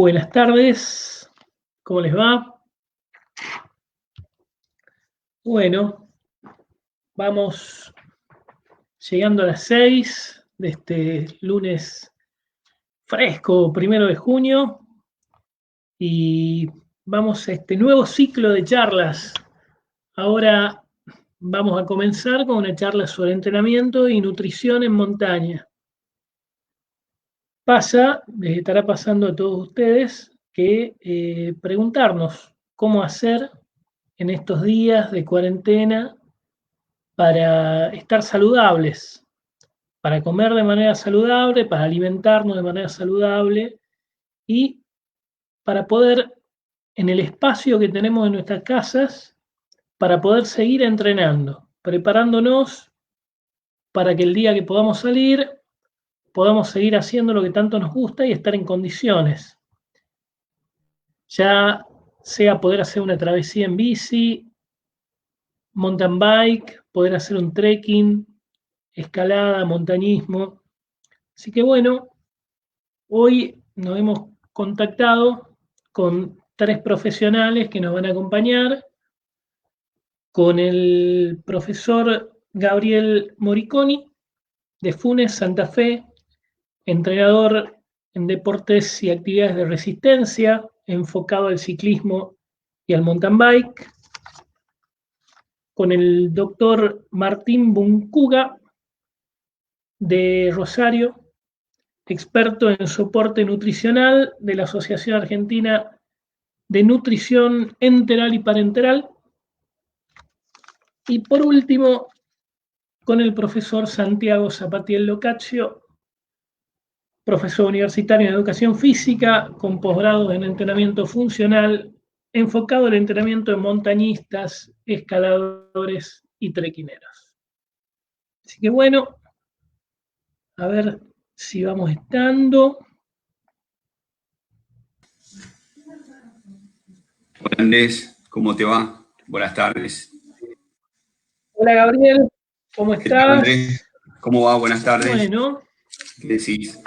Buenas tardes, ¿cómo les va? Bueno, vamos llegando a las 6 de este lunes fresco, 1 de junio, y vamos a este nuevo ciclo de charlas. Ahora vamos a comenzar con una charla sobre entrenamiento y nutrición en montaña. Les estará pasando a todos ustedes que preguntarnos cómo hacer en estos días de cuarentena para estar saludables, para comer de manera saludable, para alimentarnos de manera saludable y para poder, en el espacio que tenemos en nuestras casas, para poder seguir entrenando, preparándonos para que el día que podamos salir, podamos seguir haciendo lo que tanto nos gusta y estar en condiciones. Ya sea poder hacer una travesía en bici, mountain bike, poder hacer un trekking, escalada, montañismo. Así que bueno, hoy nos hemos contactado con 3 profesionales que nos van a acompañar, con el profesor Gabriel Moriconi, de Funes, Santa Fe, entrenador en deportes y actividades de resistencia, enfocado al ciclismo y al mountain bike, con el doctor Martín Buncuga, de Rosario, experto en soporte nutricional de la Asociación Argentina de Nutrición Enteral y Parenteral. Y por último, con el profesor Santiago Zapatiel Locaccio, profesor universitario en Educación Física, con posgrado en entrenamiento funcional, enfocado al entrenamiento de montañistas, escaladores y trequineros. Así que bueno, a ver si vamos estando. Hola Andrés, ¿cómo te va? Buenas tardes. Hola Gabriel, ¿cómo estás? ¿Qué tal, Andrés? ¿Cómo va? Buenas tardes. Bueno. ¿Qué decís?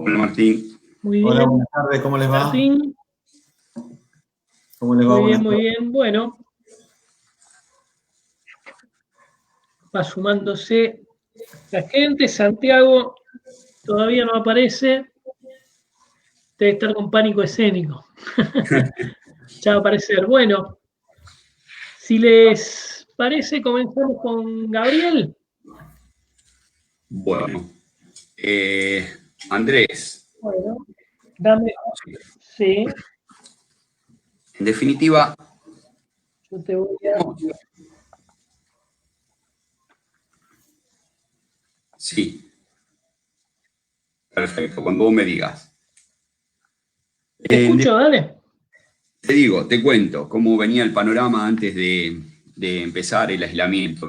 Hola Martín. Muy bien. Hola, buenas tardes, ¿cómo les va? Martín. ¿Cómo les va? Muy bien. Bueno, va sumándose la gente. Santiago todavía no aparece. Debe estar con pánico escénico. Ya va a aparecer. Bueno, si les parece, comenzamos con Gabriel. Bueno, Andrés. Bueno, dame. Sí. En definitiva, Yo te voy a. Sí. Perfecto, cuando vos me digas. Te escucho, dale. Te cuento cómo venía el panorama antes de empezar el aislamiento.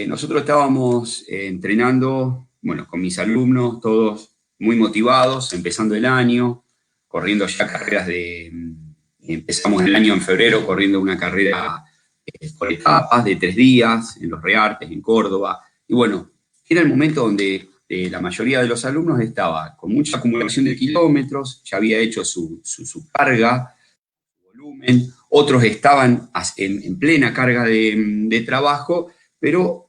Nosotros estábamos entrenando, bueno, con mis alumnos, todos muy motivados, empezando el año, corriendo ya carreras empezamos el año en febrero corriendo una carrera por etapas de 3 días, en los Reartes, en Córdoba, y bueno, era el momento donde la mayoría de los alumnos estaba con mucha acumulación de kilómetros, ya había hecho su carga, su volumen, otros estaban en plena carga de trabajo, pero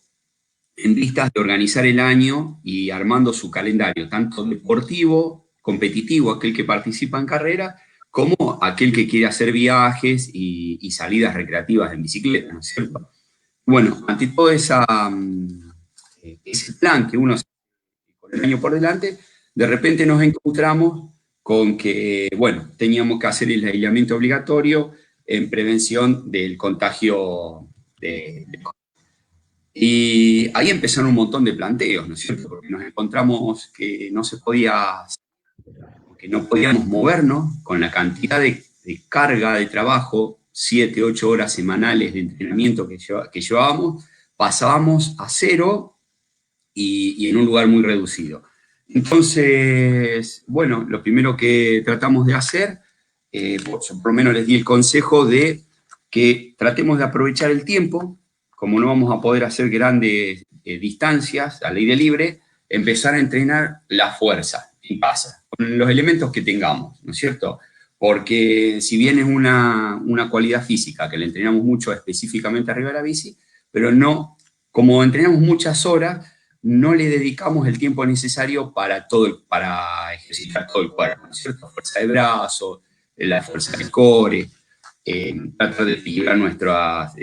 en vistas de organizar el año y armando su calendario, tanto deportivo, competitivo, aquel que participa en carrera, como aquel que quiere hacer viajes y salidas recreativas en bicicleta, ¿no es cierto? Bueno, ante todo ese plan que uno con el año por delante, de repente nos encontramos con que, bueno, teníamos que hacer el aislamiento obligatorio en prevención del contagio de y ahí empezaron un montón de planteos, ¿no es cierto? Porque nos encontramos que no se podía, que no podíamos movernos con la cantidad de carga de trabajo, 7, 8 horas semanales de entrenamiento que llevábamos, pasábamos a 0 y en un lugar muy reducido. Entonces, bueno, lo primero que tratamos de hacer, por lo menos les di el consejo de que tratemos de aprovechar el tiempo, como no vamos a poder hacer grandes distancias al aire libre, empezar a entrenar la fuerza. Y pasa, con los elementos que tengamos, ¿no es cierto? Porque si bien es una cualidad física que le entrenamos mucho específicamente arriba de la bici, pero no, como entrenamos muchas horas, no le dedicamos el tiempo necesario para ejercitar todo el cuerpo, ¿no es cierto? Fuerza de brazos, la fuerza del core, tratar de equilibrar nuestros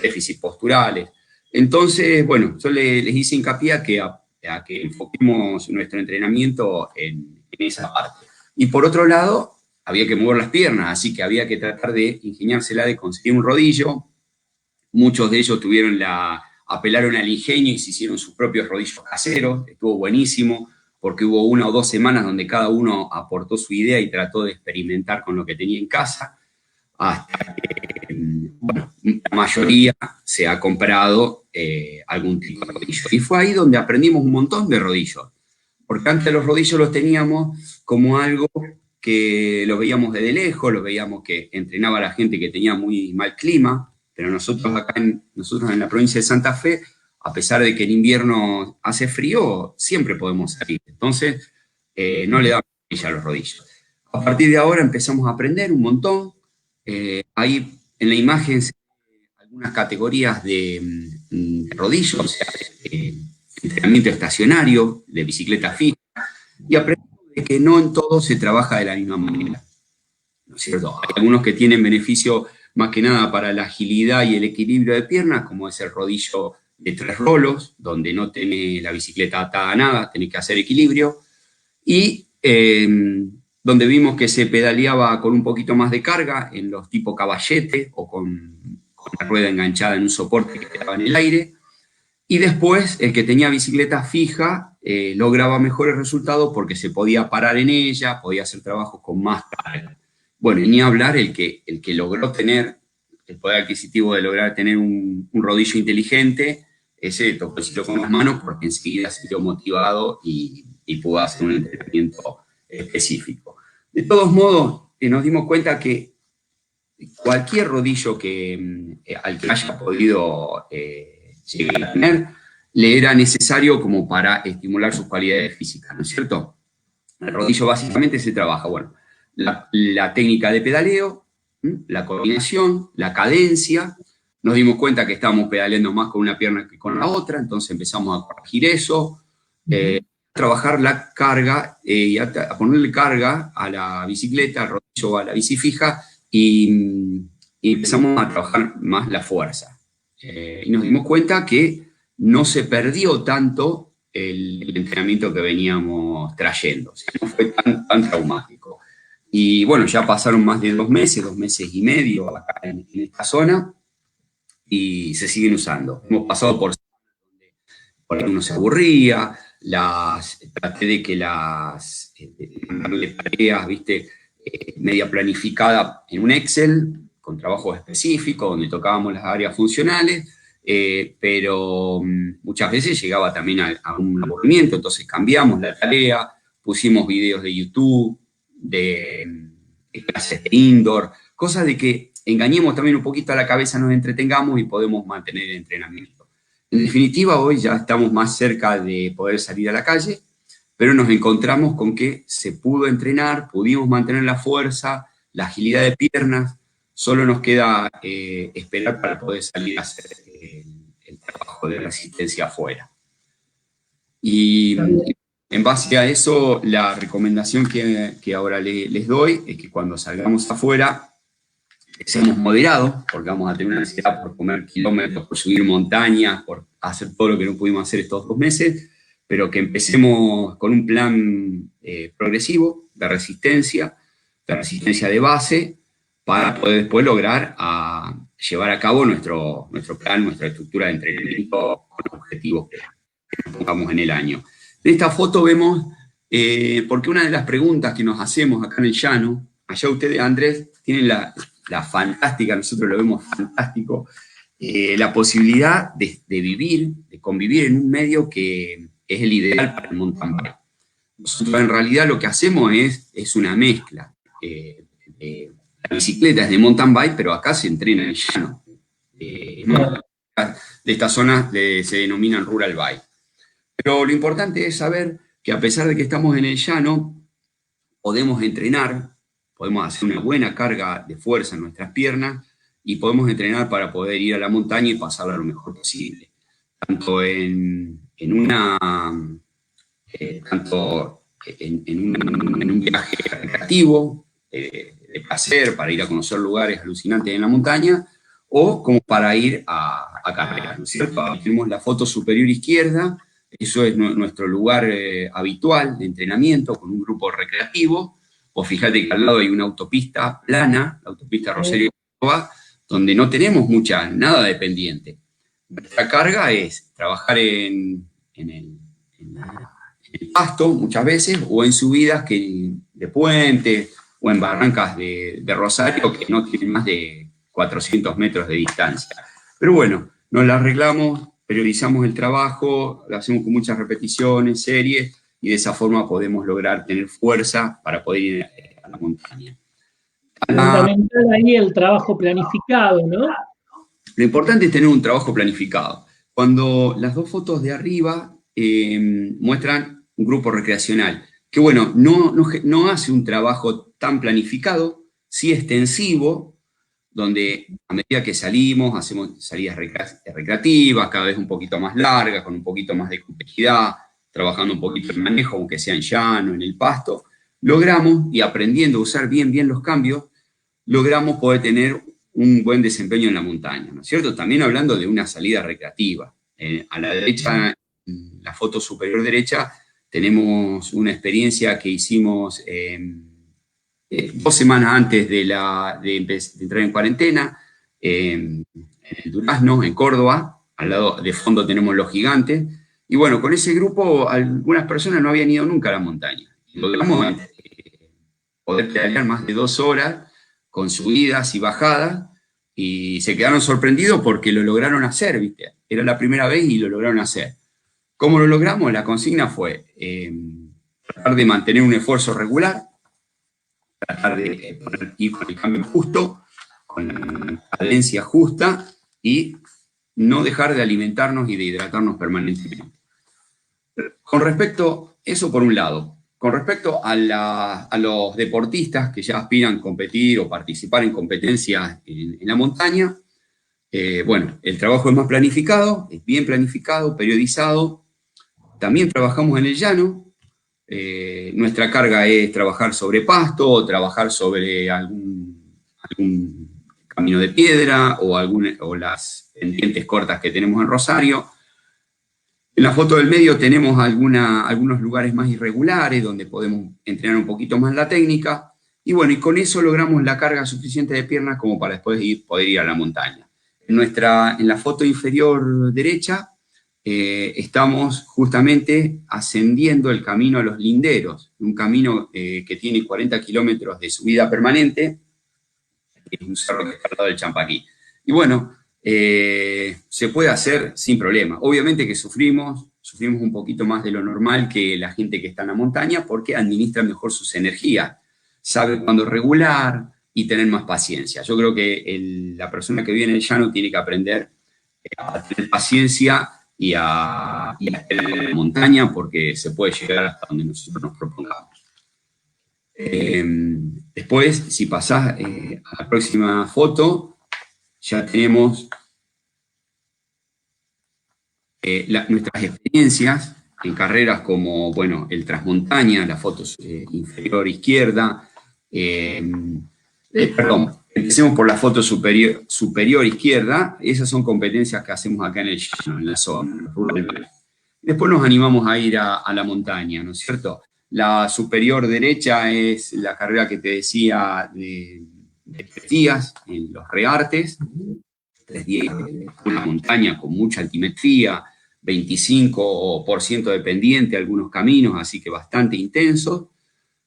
déficits posturales. Entonces, bueno, yo les hice hincapié a que enfoquemos nuestro entrenamiento en esa parte. Y por otro lado, había que mover las piernas, así que había que tratar de ingeniársela de conseguir un rodillo. Muchos de ellos apelaron al ingenio y se hicieron sus propios rodillos caseros. Estuvo buenísimo, porque hubo 1 o 2 semanas donde cada uno aportó su idea y trató de experimentar con lo que tenía en casa, hasta que, bueno, la mayoría se ha comprado algún tipo de rodillo. Y fue ahí donde aprendimos un montón de rodillos, porque antes los rodillos los teníamos como algo que los veíamos desde lejos, los veíamos que entrenaba a la gente que tenía muy mal clima, pero nosotros en la provincia de Santa Fe, a pesar de que en invierno hace frío, siempre podemos salir. Entonces, no le damos a los rodillos. A partir de ahora empezamos a aprender un montón. Ahí en la imagen se ven algunas categorías de rodillos, o sea, entrenamiento estacionario, de bicicleta fija, y aprendemos de que no en todo se trabaja de la misma manera, ¿no es cierto? Hay algunos que tienen beneficio más que nada para la agilidad y el equilibrio de piernas, como es el rodillo de 3 rolos, donde no tenés la bicicleta atada a nada, tenés que hacer equilibrio, y donde vimos que se pedaleaba con un poquito más de carga en los tipo caballete o con la rueda enganchada en un soporte que quedaba en el aire. Y después, el que tenía bicicleta fija lograba mejores resultados porque se podía parar en ella, podía hacer trabajos con más carga. Bueno, y ni hablar el que logró tener el poder adquisitivo de lograr tener un rodillo inteligente, ese tocó el cielo con las manos porque enseguida se vio motivado y pudo hacer un entrenamiento específico. De todos modos, nos dimos cuenta que cualquier rodillo al que haya podido llegar a tener, le era necesario como para estimular sus cualidades físicas, ¿no es cierto? El rodillo básicamente se trabaja, bueno, la técnica de pedaleo, la coordinación, la cadencia. Nos dimos cuenta que estábamos pedaleando más con una pierna que con la otra, entonces empezamos a corregir eso, trabajar la carga y a ponerle carga a la bicicleta, al rodillo, a la bici fija, y empezamos a trabajar más la fuerza. Y nos dimos cuenta que no se perdió tanto el entrenamiento que veníamos trayendo, o sea, no fue tan traumático. Y bueno, ya pasaron más de 2 meses y medio acá en esta zona, y se siguen usando. Hemos pasado por donde uno se aburría, traté de que las tareas, ¿viste? Media planificada en un Excel, con trabajos específicos, donde tocábamos las áreas funcionales, pero muchas veces llegaba también a un aburrimiento, entonces cambiamos la tarea, pusimos videos de YouTube, de clases de indoor, cosas de que engañemos también un poquito a la cabeza, nos entretengamos y podemos mantener el entrenamiento. En definitiva, hoy ya estamos más cerca de poder salir a la calle, pero nos encontramos con que se pudo entrenar, pudimos mantener la fuerza, la agilidad de piernas, solo nos queda esperar para poder salir a hacer el trabajo de resistencia afuera. Y en base a eso, la recomendación que ahora les doy es que cuando salgamos afuera, seamos moderados, porque vamos a tener una ansiedad por comer kilómetros, por subir montañas, por hacer todo lo que no pudimos hacer estos 2 meses, pero que empecemos con un plan progresivo de resistencia de base, para poder después lograr llevar a cabo nuestro plan, nuestra estructura de entrenamiento con objetivos que nos pongamos en el año. En esta foto vemos, porque una de las preguntas que nos hacemos acá en el llano, allá ustedes, Andrés, tienen la fantástica, nosotros lo vemos fantástico, la posibilidad de convivir en un medio que es el ideal para el mountain bike. Nosotros en realidad lo que hacemos es una mezcla. La bicicleta es de mountain bike, pero acá se entrena en el llano. De estas zonas se denominan rural bike. Pero lo importante es saber que a pesar de que estamos en el llano, podemos entrenar, podemos hacer una buena carga de fuerza en nuestras piernas y podemos entrenar para poder ir a la montaña y pasarla lo mejor posible. Tanto en un viaje recreativo, de placer, para ir a conocer lugares alucinantes en la montaña, o como para ir a carreras, ¿no es cierto? Tenemos la foto superior izquierda, eso es nuestro lugar habitual de entrenamiento con un grupo recreativo, o fíjate que al lado hay una autopista plana, la autopista Rosario-Córdoba, donde no tenemos nada de pendiente. Nuestra carga es trabajar en el pasto muchas veces, o en subidas de puente, o en barrancas de Rosario que no tienen más de 400 metros de distancia. Pero bueno, nos la arreglamos, periodizamos el trabajo, lo hacemos con muchas repeticiones, series, y de esa forma podemos lograr tener fuerza para poder ir a la montaña. Fundamental ahí el trabajo planificado, ¿no? Lo importante es tener un trabajo planificado. Cuando las dos fotos de arriba muestran un grupo recreacional, que bueno, no hace un trabajo tan planificado, sí extensivo, donde a medida que salimos, hacemos salidas recreativas, cada vez un poquito más largas, con un poquito más de complejidad, trabajando un poquito el manejo, aunque sea en llano, en el pasto, logramos, y aprendiendo a usar bien los cambios, logramos poder tener un buen desempeño en la montaña, ¿no es cierto? También hablando de una salida recreativa. A la derecha, en la foto superior derecha, tenemos una experiencia que hicimos 2 semanas antes de entrar en cuarentena, en el Durazno, en Córdoba, al lado de fondo tenemos Los Gigantes, y bueno, con ese grupo algunas personas no habían ido nunca a la montaña. Logramos poder pedalear más de 2 horas, con subidas y bajadas, y se quedaron sorprendidos porque lo lograron hacer, ¿viste? Era la primera vez y lo lograron hacer. ¿Cómo lo logramos? La consigna fue tratar de mantener un esfuerzo regular, tratar de ir con el cambio justo, con la cadencia justa, y no dejar de alimentarnos y de hidratarnos permanentemente. Con respecto, eso por un lado. Con respecto a los deportistas que ya aspiran a competir o participar en competencias en la montaña, bueno, el trabajo es más planificado, es bien planificado, periodizado. También trabajamos en el llano. Nuestra carga es trabajar sobre pasto, o trabajar sobre algún camino de piedra, o las pendientes cortas que tenemos en Rosario. En la foto del medio tenemos algunos lugares más irregulares donde podemos entrenar un poquito más la técnica, y bueno, y con eso logramos la carga suficiente de piernas como para después poder ir a la montaña. En la foto inferior derecha estamos justamente ascendiendo el camino a Los Linderos, un camino que tiene 40 kilómetros de subida permanente, que es un cerro que está al lado del Champaquí. Y bueno, se puede hacer sin problema. Obviamente que sufrimos un poquito más de lo normal que la gente que está en la montaña, porque administra mejor sus energías, sabe cuándo regular y tener más paciencia. Yo creo que la persona que vive en el llano tiene que aprender a tener paciencia y a tener en la montaña, porque se puede llegar hasta donde nosotros nos propongamos. Después, si pasás a la próxima foto, ya tenemos nuestras experiencias en carreras como, bueno, el Transmontaña, la foto inferior izquierda. Perdón, empecemos por la foto superior izquierda. Esas son competencias que hacemos acá en el llano, en la zona. Después nos animamos a ir a la montaña, ¿no es cierto? La superior derecha es la carrera que te decía de 3 días en los Reartes, 3 días en una montaña con mucha altimetría, 25% de pendiente algunos caminos, así que bastante intensos.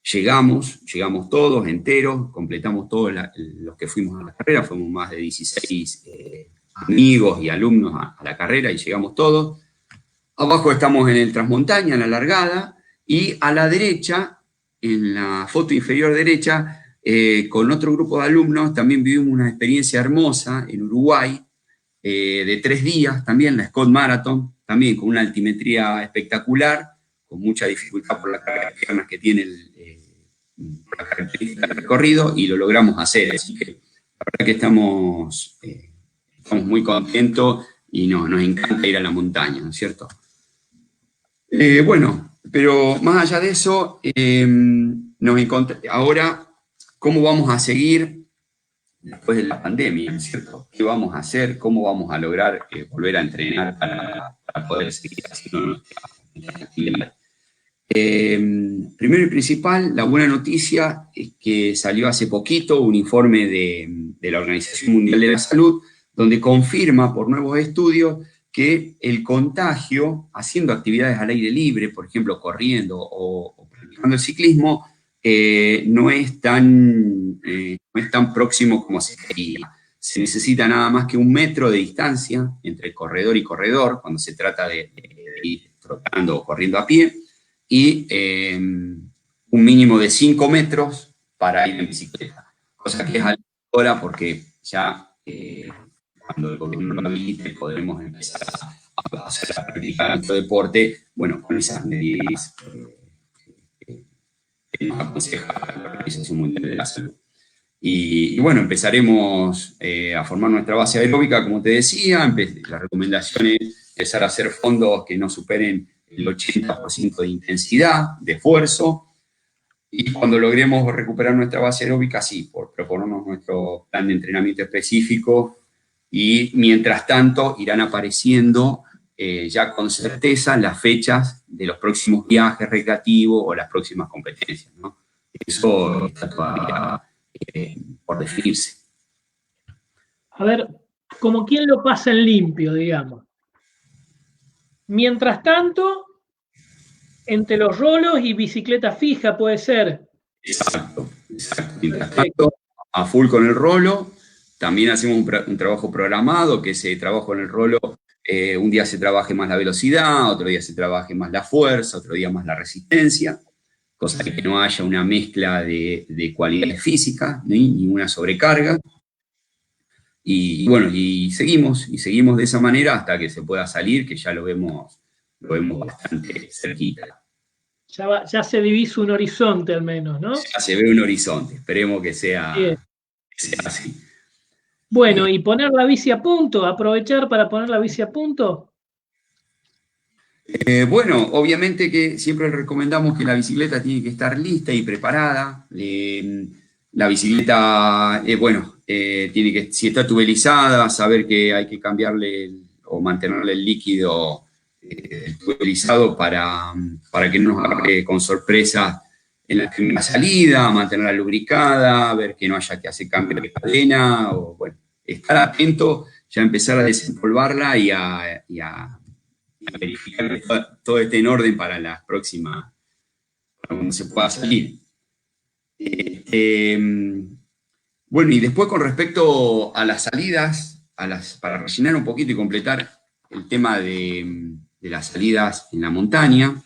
Llegamos todos enteros, completamos todos los que fuimos a la carrera, fuimos más de 16 amigos y alumnos a la carrera, y llegamos todos. Abajo estamos en el Transmontaña, en la largada, y a la derecha, en la foto inferior derecha, con otro grupo de alumnos, también vivimos una experiencia hermosa en Uruguay, de 3 días, también la Scott Marathon, también con una altimetría espectacular, con mucha dificultad por la carga de piernas que tiene por las características del recorrido y lo logramos hacer. Así que la verdad que estamos muy contentos y nos encanta ir a la montaña, ¿no es cierto? Bueno, pero más allá de eso, ahora, ¿cómo vamos a seguir después de la pandemia, ¿no es cierto? ¿Qué vamos a hacer? ¿Cómo vamos a lograr volver a entrenar para poder seguir haciendo nuestra actividad? Primero y principal, la buena noticia es que salió hace poquito un informe de la Organización Mundial de la Salud, donde confirma por nuevos estudios que el contagio, haciendo actividades al aire libre, por ejemplo, corriendo o practicando el ciclismo, no es tan próximo como se creía. Se necesita nada más que 1 metro de distancia entre corredor y corredor, cuando se trata de ir trotando o corriendo a pie, y un mínimo de 5 metros para ir en bicicleta. Cosa que es algo ahora porque ya cuando el gobierno lo habilite podremos empezar a hacer a practicar nuestro deporte, bueno, con esas medidas que nos aconseja la Organización Mundial de la Salud. Y bueno, empezaremos a formar nuestra base aeróbica, como te decía. La recomendación es empezar a hacer fondos que no superen el 80% de intensidad, de esfuerzo. Y cuando logremos recuperar nuestra base aeróbica, sí, por proponernos nuestro plan de entrenamiento específico. Y mientras tanto irán apareciendo ya con certeza las fechas de los próximos viajes recreativos o las próximas competencias, ¿no? Eso está todavía por definirse. A ver, como quien lo pasa en limpio, digamos. Mientras tanto, entre los rolos y bicicleta fija puede ser. Exacto. Mientras tanto, a full con el rolo. También hacemos un trabajo programado, que ese trabajo en el rolo, un día se trabaje más la velocidad, otro día se trabaje más la fuerza, otro día más la resistencia, cosa que no haya una mezcla de cualidades físicas, ni una sobrecarga. Y bueno, y seguimos de esa manera hasta que se pueda salir, que ya lo vemos bastante cerquita. Ya se divisa un horizonte al menos, ¿no? Ya se ve un horizonte, esperemos que sea así. Bueno, y poner la bici a punto, aprovechar para poner la bici a punto. Bueno, obviamente que siempre recomendamos que la bicicleta tiene que estar lista y preparada. La bicicleta, tiene que, si está tubelizada, saber que hay que cambiarle o mantenerle el líquido tubelizado para que no nos agarre con sorpresa en la primera salida, mantenerla lubricada, ver que no haya que hacer cambio de cadena, o bueno, estar atento, ya empezar a desempolvarla y a verificar que todo esté en orden para las próximas, para cuando se pueda salir. Bueno, y después con respecto a las salidas, para rellenar un poquito y completar el tema de las salidas en la montaña,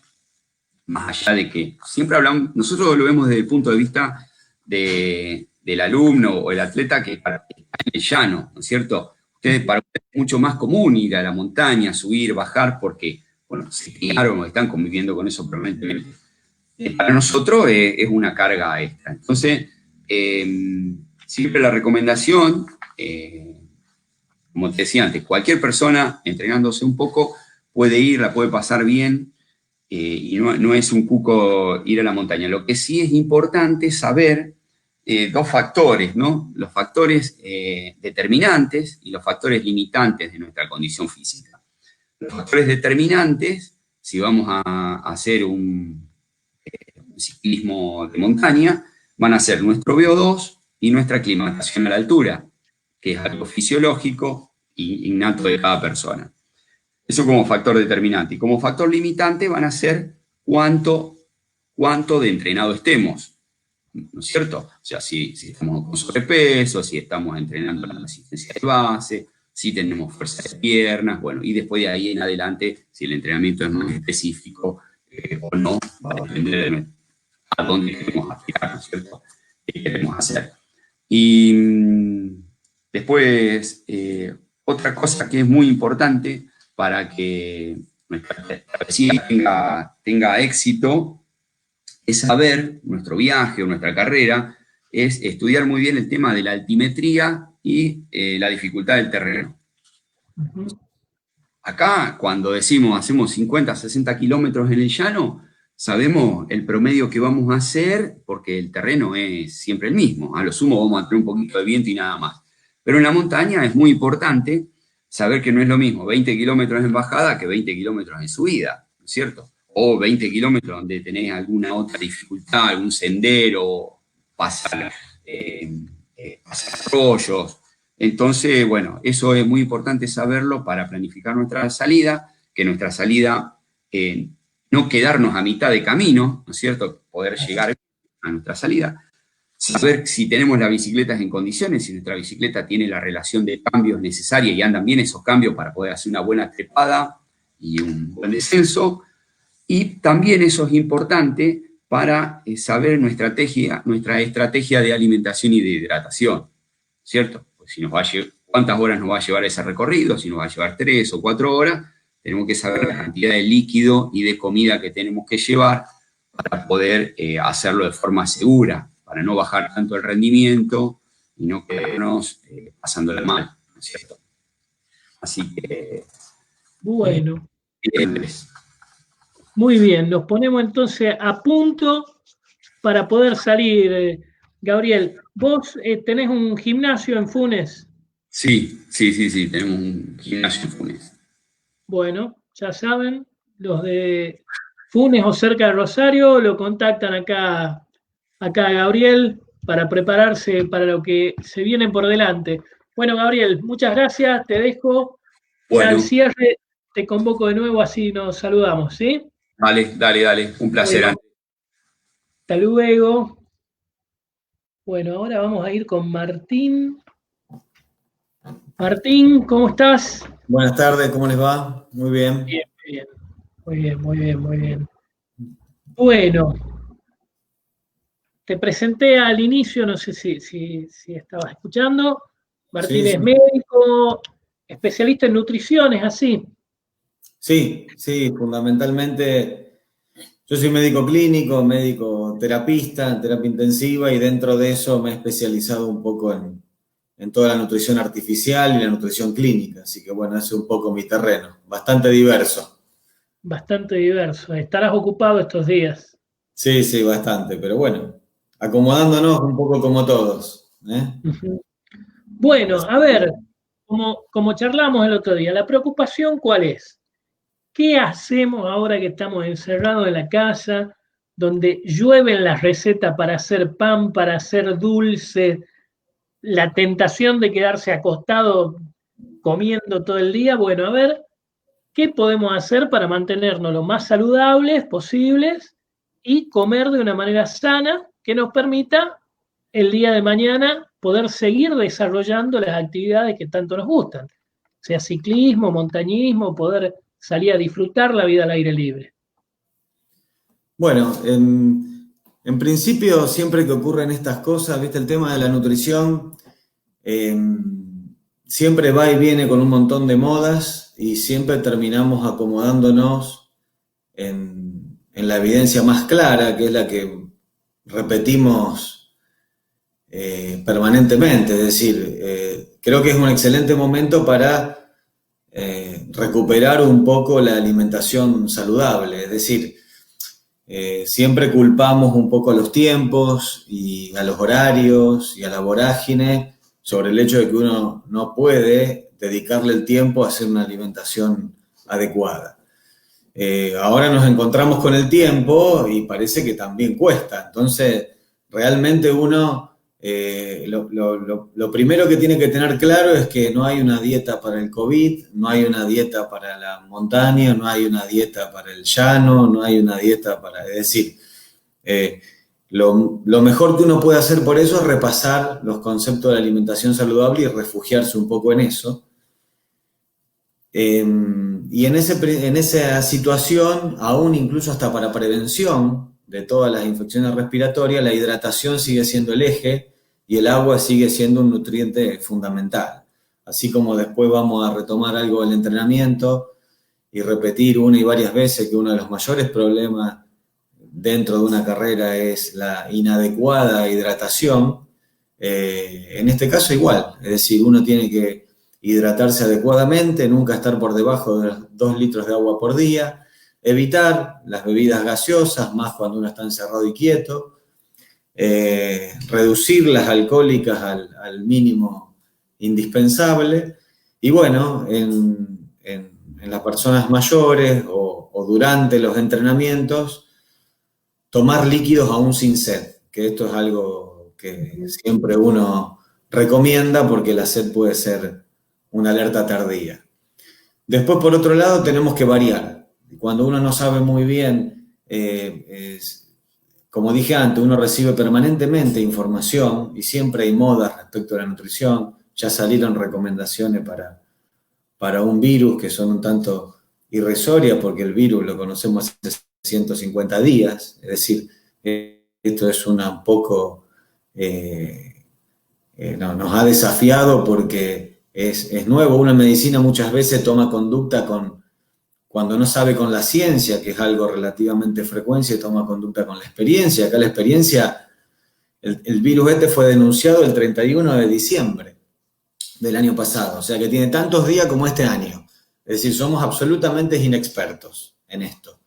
más allá de que siempre hablamos, nosotros lo vemos desde el punto de vista del alumno o el atleta que está en el llano, ¿no es cierto? Para ustedes es mucho más común ir a la montaña, subir, bajar, porque, bueno, se criaron o están conviviendo con eso permanentemente. Para nosotros es una carga extra. Entonces, siempre la recomendación, como te decía antes, cualquier persona entrenándose un poco puede ir, la puede pasar bien, y no es un cuco ir a la montaña. Lo que sí es importante saber dos factores, ¿no? Los factores determinantes y los factores limitantes de nuestra condición física. Los factores determinantes, si vamos a hacer un ciclismo de montaña, van a ser nuestro VO2 y nuestra aclimatación a la altura, que es algo fisiológico e innato de cada persona. Eso como factor determinante. Y como factor limitante van a ser cuánto de entrenado estemos, ¿no es cierto? O sea, si estamos con sobrepeso, si estamos entrenando la resistencia de base, si tenemos fuerza de piernas, bueno, y después de ahí en adelante, si el entrenamiento es más específico o no, va a depender de a dónde queremos aspirar, ¿no es cierto? ¿Qué queremos hacer? Y después, otra cosa que es muy importante para que nuestra travesía tenga éxito, es saber, nuestro viaje o nuestra carrera, es estudiar muy bien el tema de la altimetría y la dificultad del terreno. Acá, cuando decimos hacemos 50, 60 kilómetros en el llano, sabemos el promedio que vamos a hacer porque el terreno es siempre el mismo. A lo sumo vamos a tener un poquito de viento y nada más. Pero en la montaña es muy importante saber que no es lo mismo 20 kilómetros en bajada que 20 kilómetros en subida, ¿no es cierto? O 20 kilómetros donde tenés alguna otra dificultad, algún sendero, pasar arroyos. Entonces, bueno, eso es muy importante saberlo para planificar nuestra salida, que nuestra salida no quedarnos a mitad de camino, ¿no es cierto? Poder llegar a nuestra salida. Saber si tenemos las bicicletas en condiciones, si nuestra bicicleta tiene la relación de cambios necesaria y andan bien esos cambios para poder hacer una buena trepada y un buen descenso. Y también eso es importante para saber nuestra estrategia de alimentación y de hidratación, ¿cierto? Pues si nos va a cuántas horas nos va a llevar ese recorrido, si nos va a llevar 3 o 4 horas, tenemos que saber la cantidad de líquido y de comida que tenemos que llevar para poder hacerlo de forma segura, para no bajar tanto el rendimiento y no quedarnos pasándola mal, ¿no es cierto? Así que... Bueno. Muy bien, nos ponemos entonces a punto para poder salir. Gabriel, ¿vos tenés un gimnasio en Funes? Sí, tenemos un gimnasio en Funes. Bueno, ya saben, los de Funes o cerca de Rosario lo contactan acá a Gabriel para prepararse para lo que se viene por delante. Bueno, Gabriel, muchas gracias, te dejo. Bueno. Al cierre te convoco de nuevo, así nos saludamos, ¿sí? Dale, un placer. Bueno, hasta luego. Bueno, ahora vamos a ir con Martín. Martín, ¿cómo estás? Buenas tardes, ¿cómo les va? Muy bien. Muy bien. Bueno, te presenté al inicio, no sé si estabas escuchando. Martín es médico, especialista en nutrición, ¿es así? Sí, fundamentalmente yo soy médico clínico, médico terapista en terapia intensiva y dentro de eso me he especializado un poco en toda la nutrición artificial y la nutrición clínica. Así que bueno, ese es un poco mi terreno, bastante diverso. Bastante diverso. ¿Estarás ocupado estos días? Sí, bastante, pero bueno, acomodándonos un poco como todos. Bueno, a ver, como charlamos el otro día, la preocupación ¿cuál es? ¿Qué hacemos ahora que estamos encerrados en la casa, donde llueven las recetas para hacer pan, para hacer dulce, la tentación de quedarse acostado comiendo todo el día? Bueno, a ver, ¿qué podemos hacer para mantenernos lo más saludables posibles y comer de una manera sana que nos permita el día de mañana poder seguir desarrollando las actividades que tanto nos gustan? Sea ciclismo, montañismo, poder salir a disfrutar la vida al aire libre. Bueno, en principio, siempre que ocurren estas cosas, ¿viste? El tema de la nutrición siempre va y viene con un montón de modas y siempre terminamos acomodándonos en la evidencia más clara, que es la que repetimos permanentemente. Es decir, creo que es un excelente momento para recuperar un poco la alimentación saludable. Es decir, siempre culpamos un poco a los tiempos y a los horarios y a la vorágine sobre el hecho de que uno no puede dedicarle el tiempo a hacer una alimentación adecuada. Ahora nos encontramos con el tiempo y parece que también cuesta. Entonces, realmente uno, lo primero que tiene que tener claro es que no hay una dieta para el COVID, no hay una dieta para la montaña, no hay una dieta para el llano, no hay una dieta para... Es decir, lo mejor que uno puede hacer por eso es repasar los conceptos de la alimentación saludable y refugiarse un poco en eso. Y en esa situación, aún incluso hasta para prevención de todas las infecciones respiratorias, la hidratación sigue siendo el eje y el agua sigue siendo un nutriente fundamental. Así como después vamos a retomar algo del entrenamiento y repetir una y varias veces que uno de los mayores problemas dentro de una carrera es la inadecuada hidratación, en este caso igual, es decir, uno tiene que hidratarse adecuadamente, nunca estar por debajo de los 2 litros de agua por día, evitar las bebidas gaseosas, más cuando uno está encerrado y quieto, reducir las alcohólicas al mínimo indispensable, y bueno, en las personas mayores o durante los entrenamientos, tomar líquidos aún sin sed, que esto es algo que siempre uno recomienda porque la sed puede ser una alerta tardía. Después, por otro lado, tenemos que variar. Cuando uno no sabe muy bien, como dije antes, uno recibe permanentemente información y siempre hay modas respecto a la nutrición. Ya salieron recomendaciones para un virus que son un tanto irrisorias porque el virus lo conocemos hace 150 días. Es decir, esto es un poco... nos ha desafiado porque es nuevo. Uno en medicina muchas veces toma conducta cuando no sabe con la ciencia, que es algo relativamente frecuente, toma conducta con la experiencia. Acá la experiencia, el virus este fue denunciado el 31 de diciembre del año pasado, o sea que tiene tantos días como este año. Es decir, somos absolutamente inexpertos en esto.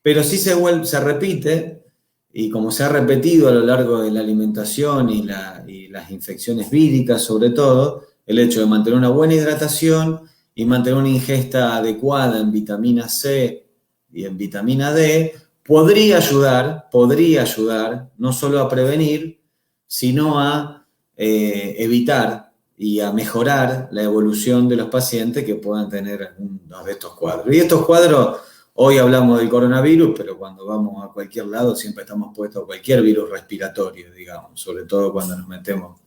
Pero sí se repite, y como se ha repetido a lo largo de la alimentación y las infecciones víricas sobre todo, el hecho de mantener una buena hidratación y mantener una ingesta adecuada en vitamina C y en vitamina D podría ayudar no solo a prevenir, sino a evitar y a mejorar la evolución de los pacientes que puedan tener algunos de estos cuadros. Y estos cuadros, hoy hablamos del coronavirus, pero cuando vamos a cualquier lado siempre estamos puestos a cualquier virus respiratorio, digamos, sobre todo cuando nos metemos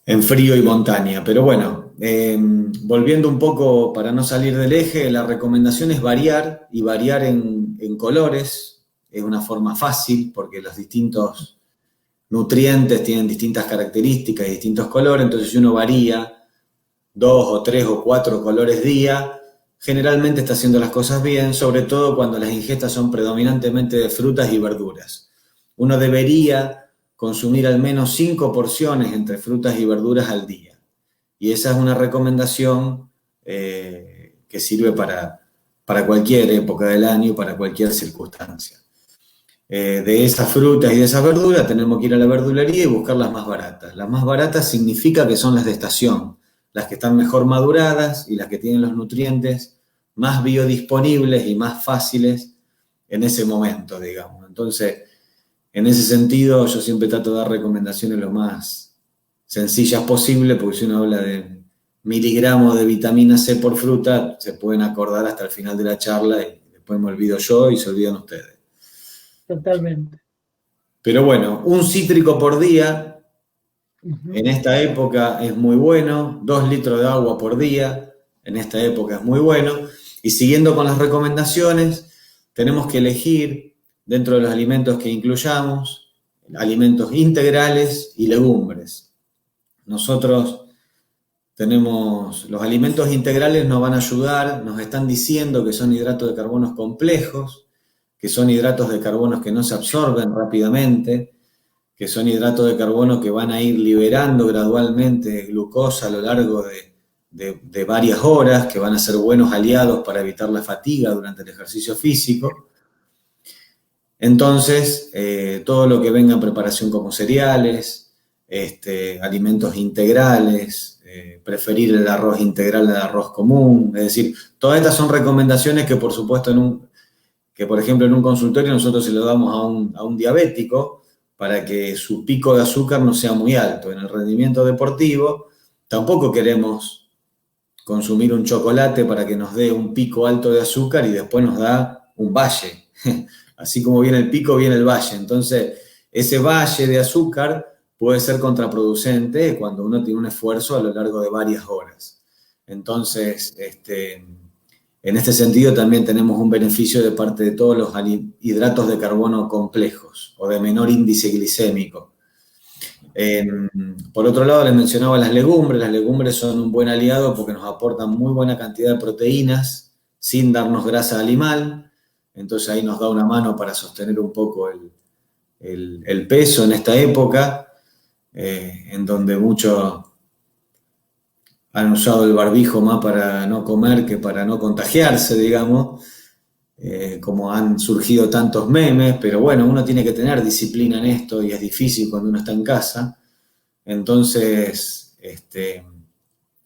en frío y montaña. Pero bueno, volviendo un poco para no salir del eje, la recomendación es variar, y variar en colores es una forma fácil porque los distintos nutrientes tienen distintas características y distintos colores. Entonces si uno varía 2 o 3 o 4 colores día, generalmente está haciendo las cosas bien, sobre todo cuando las ingestas son predominantemente de frutas y verduras. Uno debería consumir al menos 5 porciones entre frutas y verduras al día. Y esa es una recomendación que sirve para cualquier época del año y para cualquier circunstancia. De esas frutas y de esas verduras tenemos que ir a la verdulería y buscar las más baratas. Las más baratas significa que son las de estación, las que están mejor maduradas y las que tienen los nutrientes más biodisponibles y más fáciles en ese momento, digamos. Entonces, en ese sentido, yo siempre trato de dar recomendaciones lo más sencillas posible, porque si uno habla de miligramos de vitamina C por fruta, se pueden acordar hasta el final de la charla y después me olvido yo y se olvidan ustedes. Totalmente. Pero bueno, un cítrico por día, en esta época es muy bueno, 2 litros de agua por día, en esta época es muy bueno, y siguiendo con las recomendaciones, tenemos que elegir dentro de los alimentos que incluyamos, alimentos integrales y legumbres. Nosotros tenemos, los alimentos integrales nos van a ayudar, nos están diciendo que son hidratos de carbono complejos, que son hidratos de carbono que no se absorben rápidamente, que son hidratos de carbono que van a ir liberando gradualmente glucosa a lo largo de varias horas, que van a ser buenos aliados para evitar la fatiga durante el ejercicio físico. Entonces, todo lo que venga en preparación como cereales, alimentos integrales, preferir el arroz integral al arroz común, es decir, todas estas son recomendaciones que por supuesto que por ejemplo en un consultorio nosotros se lo damos a un diabético para que su pico de azúcar no sea muy alto. En el rendimiento deportivo tampoco queremos consumir un chocolate para que nos dé un pico alto de azúcar y después nos da un valle. Así como viene el pico, viene el valle. Entonces, ese valle de azúcar puede ser contraproducente cuando uno tiene un esfuerzo a lo largo de varias horas. Entonces, en este sentido también tenemos un beneficio de parte de todos los hidratos de carbono complejos o de menor índice glicémico. Por otro lado, les mencionaba las legumbres. Las legumbres son un buen aliado porque nos aportan muy buena cantidad de proteínas sin darnos grasa animal. entonces ahí nos da una mano para sostener un poco el peso en esta época, en donde muchos han usado el barbijo más para no comer que para no contagiarse, digamos, como han surgido tantos memes, pero bueno, uno tiene que tener disciplina en esto y es difícil cuando uno está en casa. Entonces,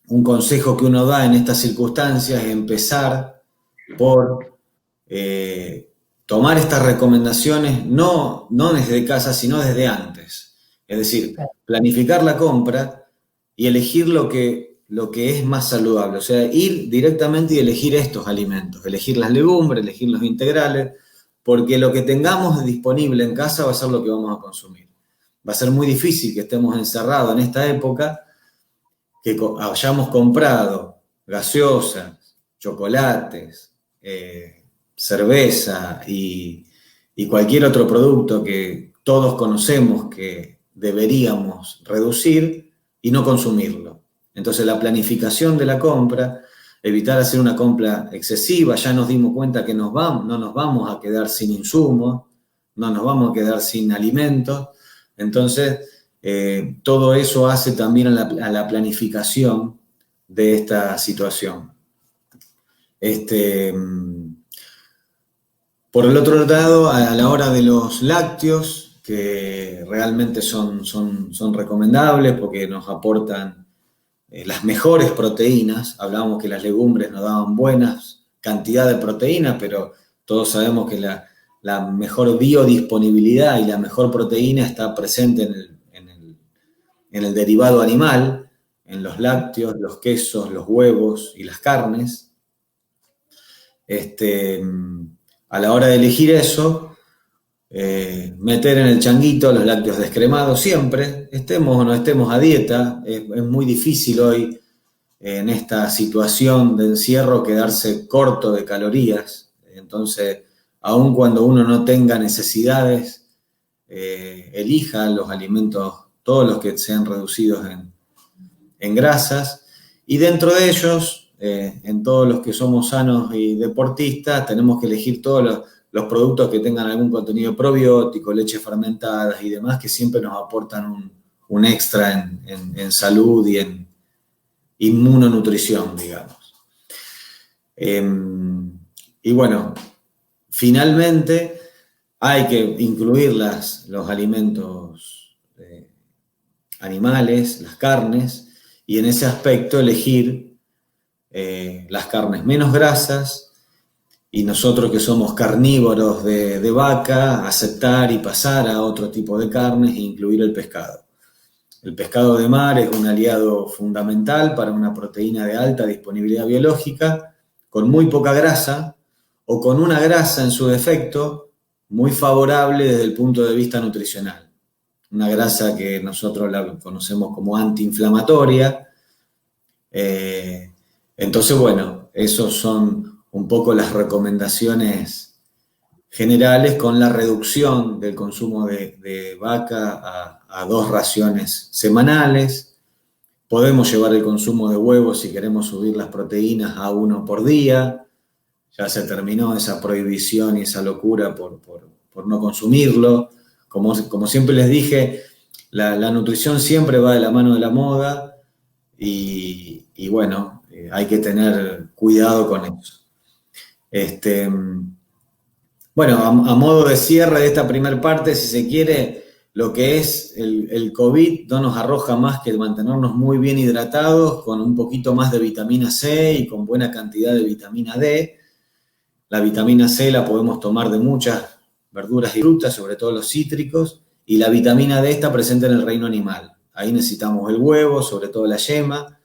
un consejo que uno da en estas circunstancias es empezar por tomar estas recomendaciones no desde casa, sino desde antes. Es decir, planificar la compra y elegir lo que es más saludable. O sea, ir directamente y elegir estos alimentos, elegir las legumbres, elegir los integrales, porque lo que tengamos disponible en casa va a ser lo que vamos a consumir. Va a ser muy difícil que estemos encerrados en esta época, que hayamos comprado gaseosas, chocolates, cerveza y cualquier otro producto que todos conocemos que deberíamos reducir y no consumirlo. Entonces la planificación de la compra, evitar hacer una compra excesiva, ya nos dimos cuenta que no nos vamos a quedar sin insumos, no nos vamos a quedar sin alimentos, entonces todo eso hace también a la planificación de esta situación. Por el otro lado, a la hora de los lácteos, que realmente son recomendables porque nos aportan las mejores proteínas. Hablábamos que las legumbres nos daban buenas cantidad de proteínas, pero todos sabemos que la mejor biodisponibilidad y la mejor proteína está presente en el derivado animal, en los lácteos, los quesos, los huevos y las carnes. A la hora de elegir eso, meter en el changuito los lácteos descremados siempre, estemos o no estemos a dieta. Es muy difícil hoy, en esta situación de encierro, quedarse corto de calorías. Entonces, aun cuando uno no tenga necesidades, elija los alimentos, todos los que sean reducidos en grasas, y dentro de ellos, en todos los que somos sanos y deportistas, tenemos que elegir todos los productos que tengan algún contenido probiótico, leches fermentadas y demás, que siempre nos aportan un extra en salud y en inmunonutrición, digamos. Y bueno, finalmente hay que incluir los alimentos animales, las carnes, y en ese aspecto elegir las carnes menos grasas, y nosotros que somos carnívoros de vaca, aceptar y pasar a otro tipo de carnes e incluir el pescado. El pescado de mar es un aliado fundamental para una proteína de alta disponibilidad biológica, con muy poca grasa o con una grasa en su defecto muy favorable desde el punto de vista nutricional. Una grasa que nosotros la conocemos como antiinflamatoria. Entonces, bueno, esos son un poco las recomendaciones generales, con la reducción del consumo de vaca a 2 raciones semanales. Podemos llevar el consumo de huevos si queremos subir las proteínas a 1 por día. Ya se terminó esa prohibición y esa locura por no consumirlo. Como siempre les dije, la nutrición siempre va de la mano de la moda y bueno, hay que tener cuidado con eso. Bueno, a modo de cierre de esta primera parte, si se quiere, lo que es el COVID no nos arroja más que mantenernos muy bien hidratados, con un poquito más de vitamina C y con buena cantidad de vitamina D. La vitamina C la podemos tomar de muchas verduras y frutas, sobre todo los cítricos, y la vitamina D está presente en el reino animal. Ahí necesitamos el huevo, sobre todo la yema,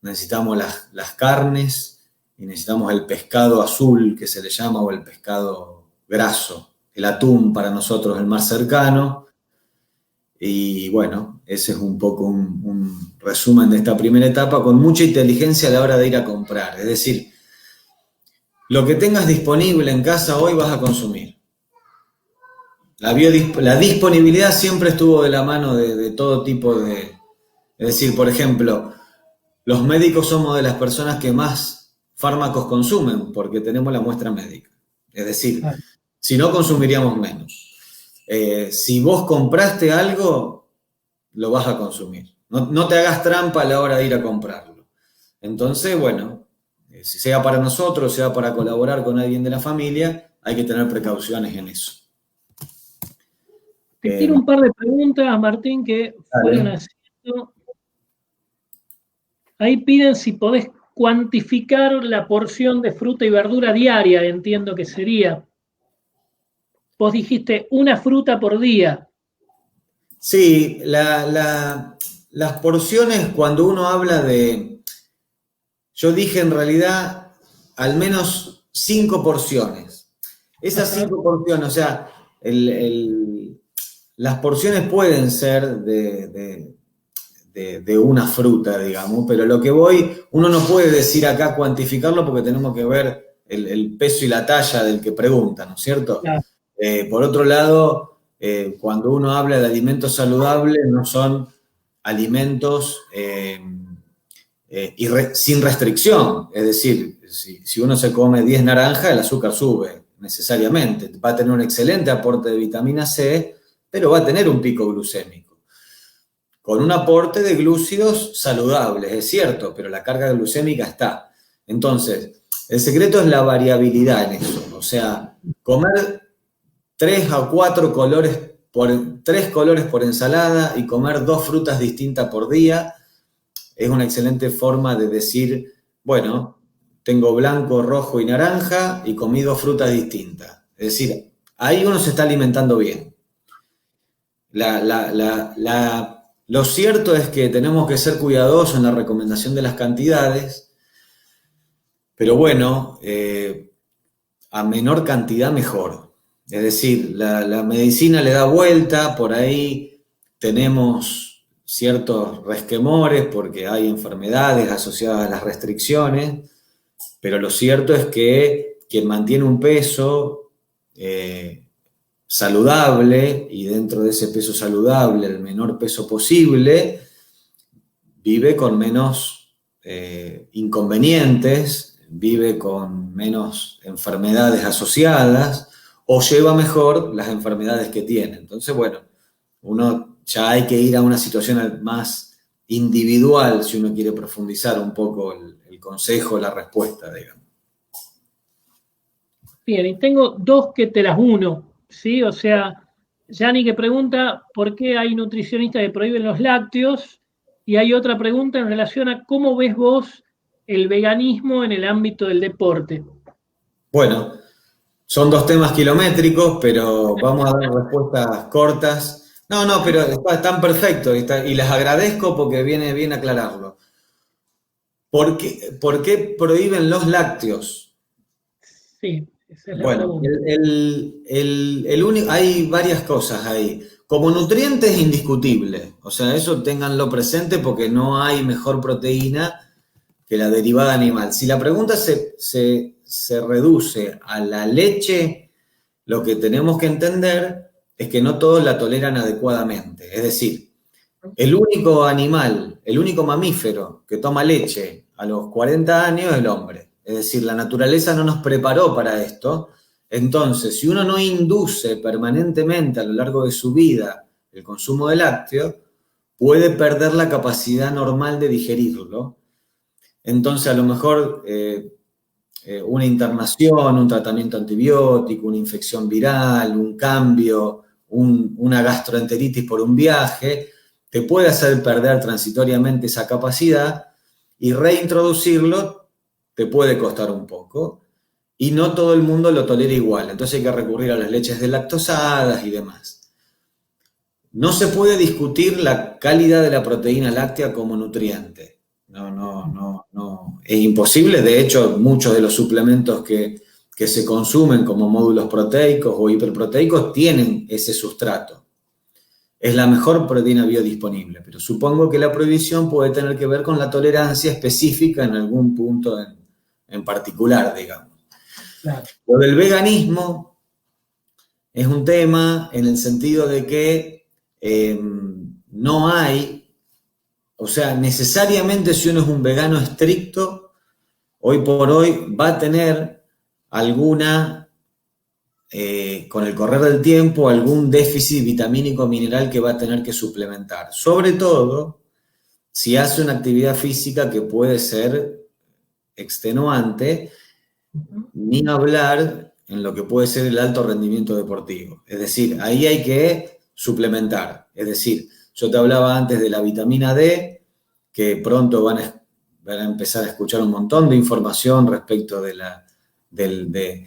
necesitamos las carnes y necesitamos el pescado azul, que se le llama, o el pescado graso, el atún para nosotros el más cercano. Y bueno, ese es un poco un resumen de esta primera etapa, con mucha inteligencia a la hora de ir a comprar. Es decir, lo que tengas disponible en casa hoy vas a consumir. La disponibilidad siempre estuvo de la mano de todo tipo de... Es decir, por ejemplo, los médicos somos de las personas que más fármacos consumen porque tenemos la muestra médica. Es decir, si no consumiríamos menos. Si vos compraste algo, lo vas a consumir. No te hagas trampa a la hora de ir a comprarlo. Entonces, bueno, si sea para nosotros, sea para colaborar con alguien de la familia, hay que tener precauciones en eso. Te tiro un par de preguntas, Martín, que fueron haciendo. Ahí piden si podés cuantificar la porción de fruta y verdura diaria, entiendo que sería. Vos dijiste una fruta por día. Sí, las porciones, cuando uno habla de... Yo dije en realidad al menos 5 porciones. Esas 5 porciones, o sea, las porciones pueden ser de una fruta, digamos, pero lo que uno no puede decir acá cuantificarlo porque tenemos que ver el peso y la talla del que pregunta, ¿no es cierto? Claro. Por otro lado, cuando uno habla de alimentos saludables, no son alimentos sin restricción. Es decir, si uno se come 10 naranjas, el azúcar sube necesariamente. Va a tener un excelente aporte de vitamina C, pero va a tener un pico glucémico. Con un aporte de glúcidos saludables, es cierto, pero la carga glucémica está. Entonces, el secreto es la variabilidad en eso. O sea, comer 3 o 4 colores, 3 colores por ensalada y comer 2 frutas distintas por día es una excelente forma de decir, bueno, tengo blanco, rojo y naranja y comí 2 frutas distintas. Es decir, ahí uno se está alimentando bien. Lo cierto es que tenemos que ser cuidadosos en la recomendación de las cantidades, pero bueno, a menor cantidad mejor. Es decir, la medicina le da vuelta, por ahí tenemos ciertos resquemores porque hay enfermedades asociadas a las restricciones, pero lo cierto es que quien mantiene un peso saludable y dentro de ese peso saludable, el menor peso posible, vive con menos inconvenientes, vive con menos enfermedades asociadas o lleva mejor las enfermedades que tiene. Entonces, bueno, uno ya hay que ir a una situación más individual si uno quiere profundizar un poco el consejo, la respuesta, digamos. Bien, y tengo 2 que te las uno, ¿sí? O sea, Yani que pregunta por qué hay nutricionistas que prohíben los lácteos, y hay otra pregunta en relación a cómo ves vos el veganismo en el ámbito del deporte. Bueno, son 2 temas kilométricos, pero vamos a dar respuestas cortas. No, pero están perfectos y les agradezco porque viene bien aclararlo. ¿Por qué prohíben los lácteos? Sí, esa es la Bueno, pregunta. hay varias cosas ahí. Como nutriente es indiscutible, o sea, eso ténganlo presente porque no hay mejor proteína que la derivada animal. Si la pregunta se reduce a la leche, lo que tenemos que entender es que no todos la toleran adecuadamente. Es decir, el único animal, el único mamífero que toma leche a los 40 años es el hombre. Es decir, la naturaleza no nos preparó para esto. Entonces, si uno no induce permanentemente a lo largo de su vida el consumo de lácteos, puede perder la capacidad normal de digerirlo. Entonces, a lo mejor una internación, un tratamiento antibiótico, una infección viral, un cambio, una gastroenteritis por un viaje, te puede hacer perder transitoriamente esa capacidad y reintroducirlo te puede costar un poco. Y no todo el mundo lo tolera igual, entonces hay que recurrir a las leches deslactosadas y demás. No se puede discutir la calidad de la proteína láctea como nutriente. No. Es imposible. De hecho, muchos de los suplementos que se consumen como módulos proteicos o hiperproteicos tienen ese sustrato. Es la mejor proteína biodisponible, pero supongo que la prohibición puede tener que ver con la tolerancia específica en algún punto en particular, digamos. Claro. Lo del veganismo es un tema en el sentido de que no hay, o sea, necesariamente si uno es un vegano estricto, hoy por hoy va a tener alguna con el correr del tiempo, algún déficit vitamínico mineral que va a tener que suplementar. Sobre todo, si hace una actividad física que puede ser extenuante, ni hablar en lo que puede ser el alto rendimiento deportivo. Es decir, ahí hay que suplementar. Es decir, yo te hablaba antes de la vitamina D, que pronto van a empezar a escuchar un montón de información respecto de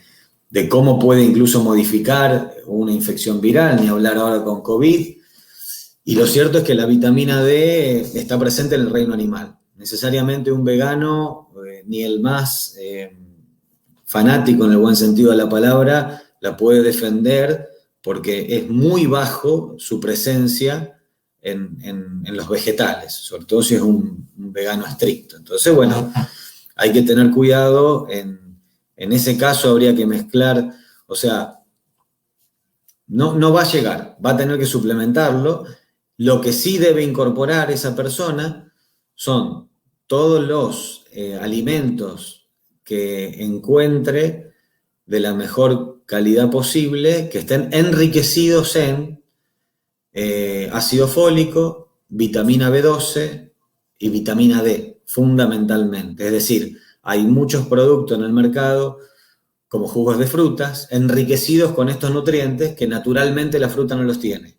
cómo puede incluso modificar una infección viral, ni hablar ahora con COVID. Y lo cierto es que la vitamina D está presente en el reino animal. Necesariamente un vegano, ni el más fanático en el buen sentido de la palabra, la puede defender porque es muy bajo su presencia en los vegetales, sobre todo si es un vegano estricto. Entonces, bueno, hay que tener cuidado. En ese caso habría que mezclar, o sea, no va a llegar, va a tener que suplementarlo. Lo que sí debe incorporar esa persona son todos los alimentos que encuentre de la mejor calidad posible, que estén enriquecidos en ácido fólico, vitamina B12 y vitamina D, fundamentalmente. Es decir, hay muchos productos en el mercado, como jugos de frutas, enriquecidos con estos nutrientes que naturalmente la fruta no los tiene.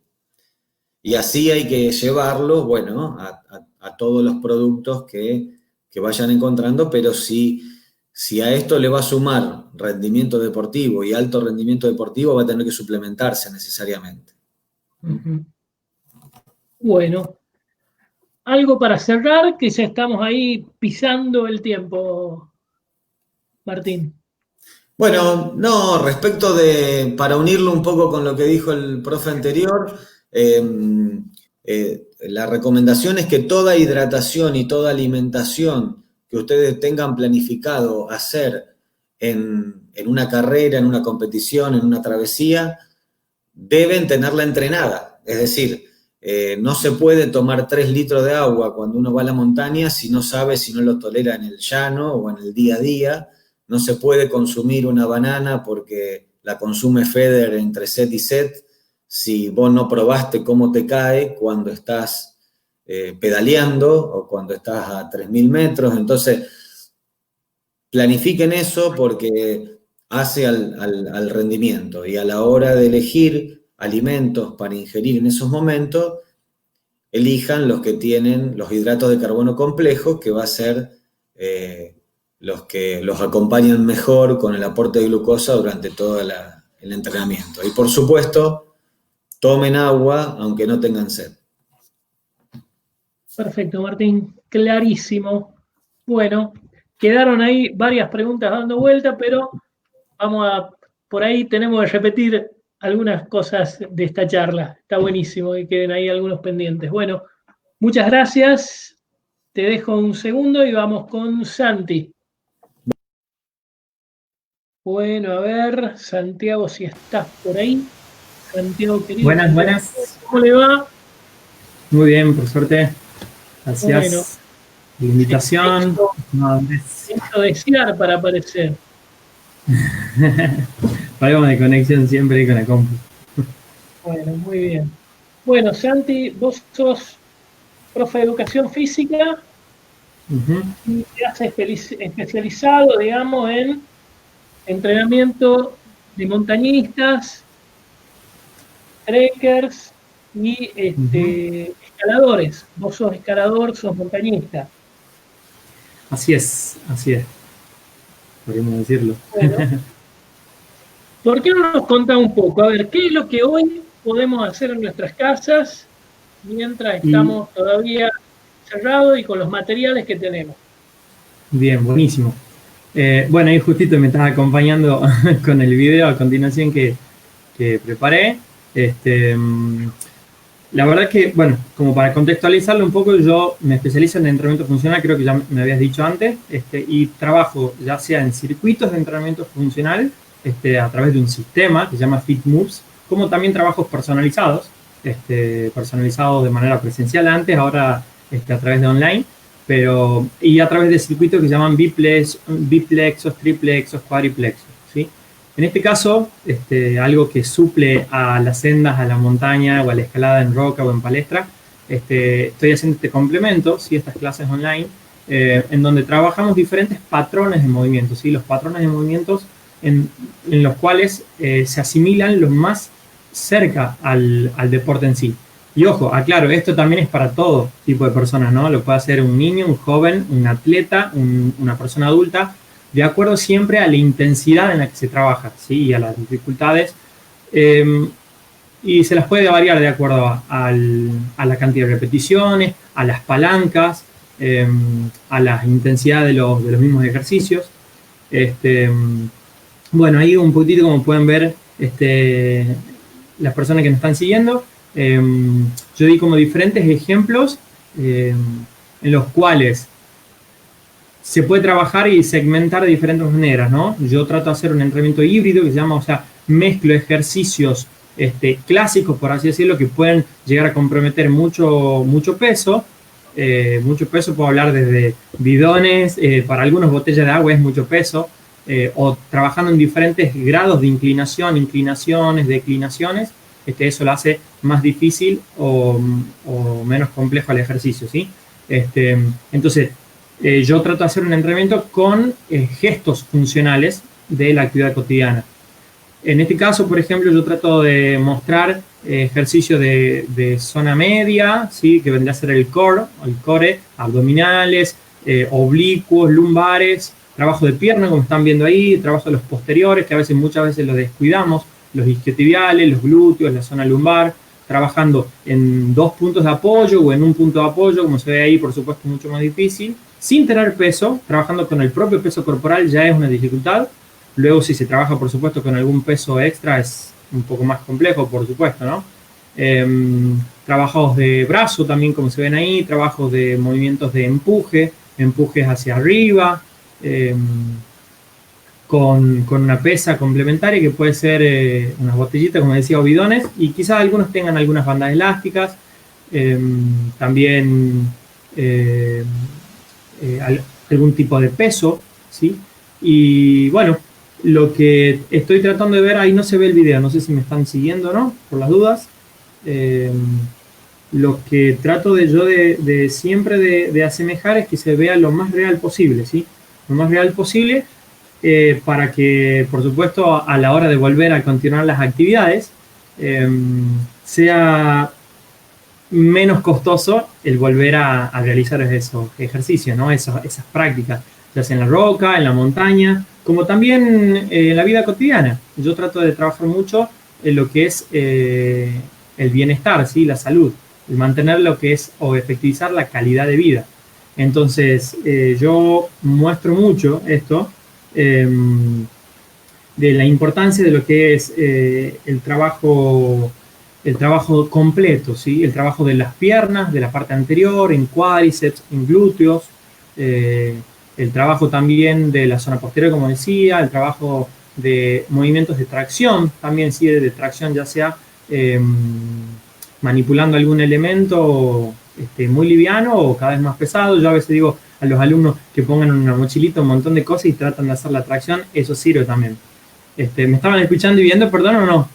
Y así hay que llevarlo, bueno, a todos los productos que vayan encontrando, pero si a esto le va a sumar rendimiento deportivo y alto rendimiento deportivo, va a tener que suplementarse necesariamente. Bueno, algo para cerrar, que ya estamos ahí pisando el tiempo, Martín. Bueno, no, respecto para unirlo un poco con lo que dijo el profe anterior, la recomendación es que toda hidratación y toda alimentación que ustedes tengan planificado hacer en una carrera, en una competición, en una travesía, deben tenerla entrenada. Es decir, no se puede tomar 3 litros de agua cuando uno va a la montaña si no sabe, si no lo tolera en el llano o en el día a día. No se puede consumir una banana porque la consume Federer entre set y set si vos no probaste cómo te cae cuando estás pedaleando o cuando estás a 3.000 metros. Entonces, planifiquen eso porque hace al rendimiento. Y a la hora de elegir alimentos para ingerir en esos momentos, elijan los que tienen los hidratos de carbono complejos, que va a ser los que los acompañan mejor con el aporte de glucosa durante todo el entrenamiento. Y por supuesto, tomen agua aunque no tengan sed. Perfecto, Martín, clarísimo. Bueno, quedaron ahí varias preguntas dando vuelta, pero por ahí tenemos que repetir algunas cosas de esta charla. Está buenísimo que queden ahí algunos pendientes. Bueno, muchas gracias. Te dejo un segundo y vamos con Santi. Bueno, a ver, Santiago, si estás por ahí. Santiago, querido. Buenas. ¿Cómo le va? Muy bien, por suerte. Gracias. Bueno, la invitación. Siento desear para aparecer. Problemas de conexión siempre con la compu. Bueno, muy bien. Bueno, Santi, vos sos profe de educación física y te has especializado, digamos, en entrenamiento de montañistas, trekkers y escaladores. Vos sos escalador, sos montañista. Así es. Podríamos decirlo. Bueno, ¿por qué no nos contás un poco? A ver, ¿qué es lo que hoy podemos hacer en nuestras casas mientras estamos todavía cerrados y con los materiales que tenemos? Bien, buenísimo. Bueno, ahí justito me estás acompañando con el video a continuación que preparé. La verdad que, bueno, como para contextualizarlo un poco, yo me especializo en entrenamiento funcional, creo que ya me habías dicho antes, y trabajo ya sea en circuitos de entrenamiento funcional, a través de un sistema que se llama FitMoves, como también trabajos personalizados, personalizados de manera presencial antes, ahora a través de online, y a través de circuitos que se llaman biplexos, triplexos, cuadriplexos, ¿sí? En este caso, algo que suple a las sendas, a la montaña o a la escalada en roca o en palestra, estoy haciendo este complemento, ¿sí? Estas clases online, en donde trabajamos diferentes patrones de movimientos, ¿sí? Los patrones de movimientos en los cuales se asimilan lo más cerca al deporte en sí. Y ojo, aclaro, esto también es para todo tipo de personas, ¿no? Lo puede hacer un niño, un joven, un atleta, una persona adulta, de acuerdo siempre a la intensidad en la que se trabaja, ¿sí? Y a las dificultades. Y se las puede variar de acuerdo a la cantidad de repeticiones, a las palancas, a la intensidad de los mismos ejercicios. Bueno, ahí un poquitito, como pueden ver, las personas que nos están siguiendo, yo di como diferentes ejemplos en los cuales se puede trabajar y segmentar de diferentes maneras, ¿no? Yo trato de hacer un entrenamiento híbrido que se llama, o sea, mezclo ejercicios clásicos, por así decirlo, que pueden llegar a comprometer mucho peso. Mucho peso, puedo hablar desde bidones, para algunos botellas de agua es mucho peso, o trabajando en diferentes grados de inclinación, inclinaciones, declinaciones, eso lo hace más difícil o menos complejo al ejercicio, ¿sí? Entonces, yo trato de hacer un entrenamiento con gestos funcionales de la actividad cotidiana. En este caso, por ejemplo, yo trato de mostrar ejercicios de zona media, ¿sí? Que vendría a ser el core, abdominales, oblicuos, lumbares, trabajo de pierna, como están viendo ahí, trabajo de los posteriores, que muchas veces los descuidamos, los isquiotibiales, los glúteos, la zona lumbar, trabajando en 2 puntos de apoyo o en un punto de apoyo, como se ve ahí, por supuesto, mucho más difícil, sin tener peso, trabajando con el propio peso corporal ya es una dificultad. Luego, si se trabaja, por supuesto, con algún peso extra, es un poco más complejo, por supuesto, ¿no? Trabajos de brazo también, como se ven ahí, trabajos de movimientos de empujes hacia arriba, con una pesa complementaria que puede ser unas botellitas, como decía, o bidones, y quizás algunos tengan algunas bandas elásticas, también algún tipo de peso, ¿sí? Y bueno, lo que estoy tratando de ver, ahí no se ve el video, no sé si me están siguiendo o no, por las dudas. Lo que trato de siempre de asemejar es que se vea lo más real posible, ¿sí? Lo más real posible, para que, por supuesto, a la hora de volver a continuar las actividades, sea menos costoso el volver a realizar esos ejercicios, ¿no? Esas prácticas, ya sea en la roca, en la montaña, como también en la vida cotidiana. Yo trato de trabajar mucho en lo que es el bienestar, ¿sí? La salud, el mantener lo que es o efectivizar la calidad de vida. Entonces, yo muestro mucho esto de la importancia de lo que es el trabajo completo, ¿sí? El trabajo de las piernas, de la parte anterior, en cuádriceps, en glúteos, el trabajo también de la zona posterior, como decía, el trabajo de movimientos de tracción, también sí, de tracción, ya sea manipulando algún elemento muy liviano o cada vez más pesado. Yo a veces digo a los alumnos que pongan en una mochilita un montón de cosas y tratan de hacer la tracción, eso sirve también. ¿Me estaban escuchando y viendo, perdón, o no?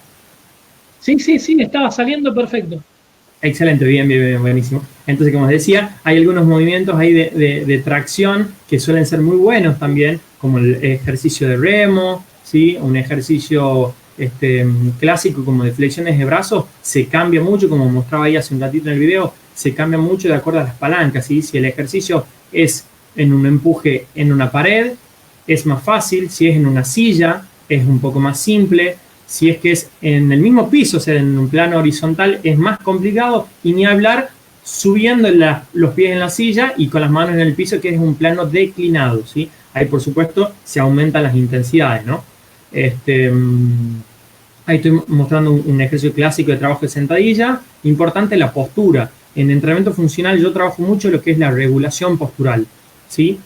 Sí, estaba saliendo perfecto. Excelente, bien, buenísimo. Entonces, como os decía, hay algunos movimientos ahí de tracción que suelen ser muy buenos también, como el ejercicio de remo, ¿sí? Un ejercicio clásico como de flexiones de brazos, se cambia mucho, como mostraba ahí hace un ratito en el video, se cambia mucho de acuerdo a las palancas, ¿sí? Si el ejercicio es en un empuje en una pared, es más fácil. Si es en una silla, es un poco más simple. Si es que es en el mismo piso, o sea, en un plano horizontal, es más complicado, y ni hablar subiendo los pies en la silla y con las manos en el piso, que es un plano declinado, ¿sí? Ahí, por supuesto, se aumentan las intensidades, ¿no? Ahí estoy mostrando un ejercicio clásico de trabajo de sentadilla. Importante la postura. En entrenamiento funcional yo trabajo mucho lo que es la regulación postural, ¿sí?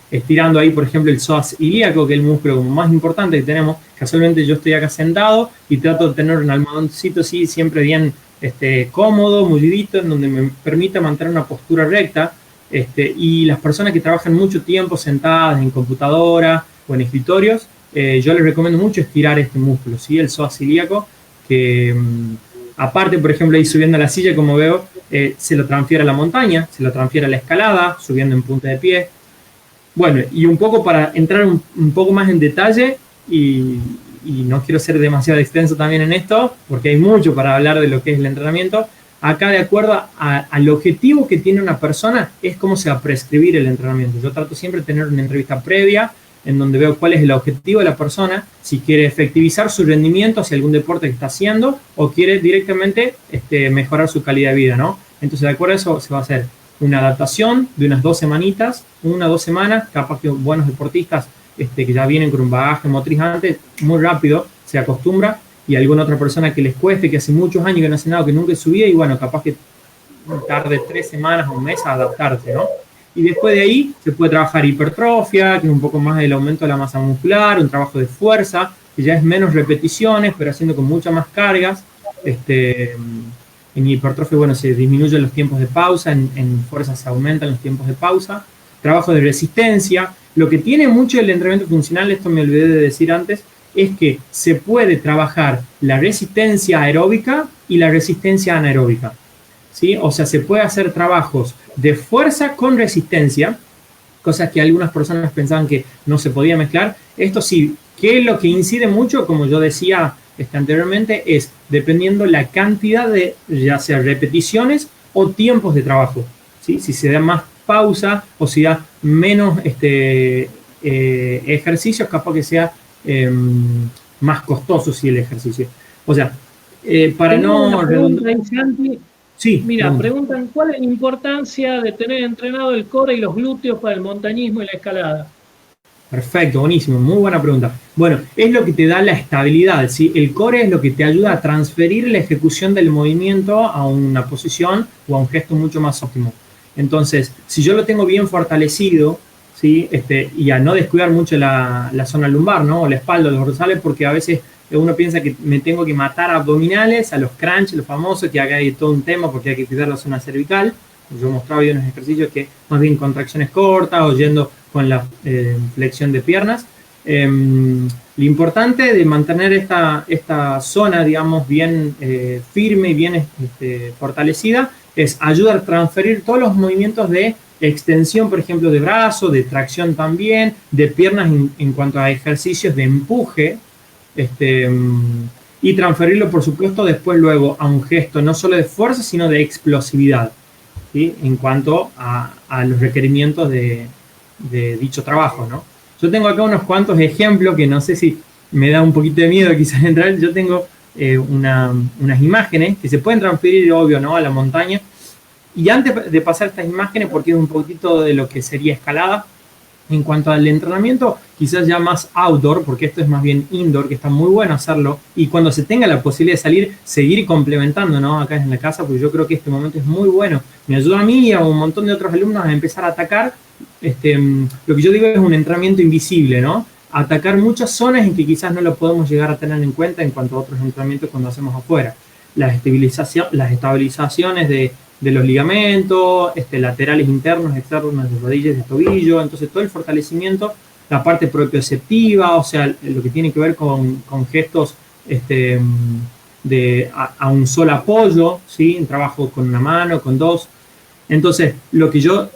Estirando ahí, por ejemplo, el psoas ilíaco, que es el músculo como más importante que tenemos. Casualmente yo estoy acá sentado y trato de tener un almohadoncito así, siempre bien cómodo, mullidito, en donde me permita mantener una postura recta. Y las personas que trabajan mucho tiempo sentadas en computadora o en escritorios, yo les recomiendo mucho estirar este músculo, ¿sí? El psoas ilíaco, que aparte, por ejemplo, ahí subiendo a la silla, como veo, se lo transfiere a la montaña, se lo transfiere a la escalada, subiendo en punta de pie. Bueno, y un poco para entrar un poco más en detalle, y no quiero ser demasiado extenso también en esto, porque hay mucho para hablar de lo que es el entrenamiento. Acá, de acuerdo al objetivo que tiene una persona, es cómo se va a prescribir el entrenamiento. Yo trato siempre de tener una entrevista previa en donde veo cuál es el objetivo de la persona, si quiere efectivizar su rendimiento hacia algún deporte que está haciendo o quiere directamente mejorar su calidad de vida, ¿no? Entonces, de acuerdo a eso, se va a hacer una adaptación de unas 2 semanitas, 1 o 2 semanas, capaz que buenos deportistas que ya vienen con un bagaje motriz antes, muy rápido se acostumbra, y alguna otra persona que les cueste, que hace muchos años que no hace nada, que nunca en su vida, y bueno, capaz que tarde 3 semanas o un mes a adaptarse, ¿no? Y después de ahí se puede trabajar hipertrofia, que es un poco más el aumento de la masa muscular, un trabajo de fuerza, que ya es menos repeticiones, pero haciendo con muchas más cargas. En hipertrofia, bueno, se disminuyen los tiempos de pausa, en fuerza se aumentan los tiempos de pausa. Trabajo de resistencia. Lo que tiene mucho el entrenamiento funcional, esto me olvidé de decir antes, es que se puede trabajar la resistencia aeróbica y la resistencia anaeróbica, ¿sí? O sea, se puede hacer trabajos de fuerza con resistencia, cosas que algunas personas pensaban que no se podía mezclar. Esto sí, que lo que incide mucho, como yo decía anteriormente, es dependiendo la cantidad de, ya sea repeticiones o tiempos de trabajo, ¿sí? Si se da más pausa o si da menos ejercicios, capaz que sea más costoso si el ejercicio. O sea, para no redundar. Sí, mira, preguntan cuál es la importancia de tener entrenado el core y los glúteos para el montañismo y la escalada. Perfecto, buenísimo, muy buena pregunta. Bueno, es lo que te da la estabilidad, ¿sí? El core es lo que te ayuda a transferir la ejecución del movimiento a una posición o a un gesto mucho más óptimo. Entonces, si yo lo tengo bien fortalecido, ¿sí? Y a no descuidar mucho la zona lumbar, ¿no? O la espalda, los dorsales, porque a veces uno piensa que me tengo que matar abdominales, a los crunch, los famosos, que acá hay todo un tema porque hay que cuidar la zona cervical. Yo mostraba hoy unos ejercicios que más bien contracciones cortas o yendo con la flexión de piernas. Lo importante de mantener esta zona, digamos, bien firme y bien fortalecida es ayudar a transferir todos los movimientos de extensión, por ejemplo, de brazo, de tracción también, de piernas en cuanto a ejercicios de empuje, y transferirlo, por supuesto, después luego a un gesto no solo de fuerza, sino de explosividad, ¿sí? En cuanto a los requerimientos de dicho trabajo, ¿no? Yo tengo acá unos cuantos ejemplos que no sé si me da un poquito de miedo quizás entrar. Yo tengo unas imágenes que se pueden transferir, obvio, ¿no? A la montaña. Y antes de pasar estas imágenes, porque es un poquito de lo que sería escalada, en cuanto al entrenamiento, quizás ya más outdoor, porque esto es más bien indoor, que está muy bueno hacerlo, y cuando se tenga la posibilidad de salir, seguir complementando, ¿no? Acá en la casa, porque yo creo que este momento es muy bueno. Me ayuda a mí y a un montón de otros alumnos a empezar a atacar, lo que yo digo es un entrenamiento invisible, ¿no? Atacar muchas zonas en que quizás no lo podemos llegar a tener en cuenta en cuanto a otros entrenamientos cuando hacemos afuera. Las estabilizaciones de los ligamentos, laterales internos, externos de rodillas, de tobillo, entonces todo el fortalecimiento, la parte propioceptiva, o sea, lo que tiene que ver con gestos a un solo apoyo, ¿sí? En trabajo con una mano, con dos. Entonces, lo que yo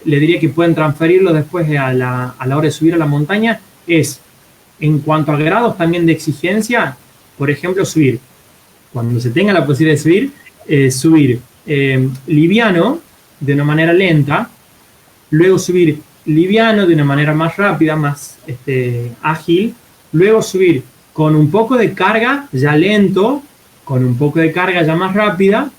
le diría que pueden transferirlo después a la hora de subir a la montaña es, en cuanto a grados también de exigencia, por ejemplo, subir. Cuando se tenga la posibilidad de subir liviano de una manera lenta, luego subir liviano de una manera más rápida, más ágil, luego subir con un poco de carga ya lento, con un poco de carga ya más rápida,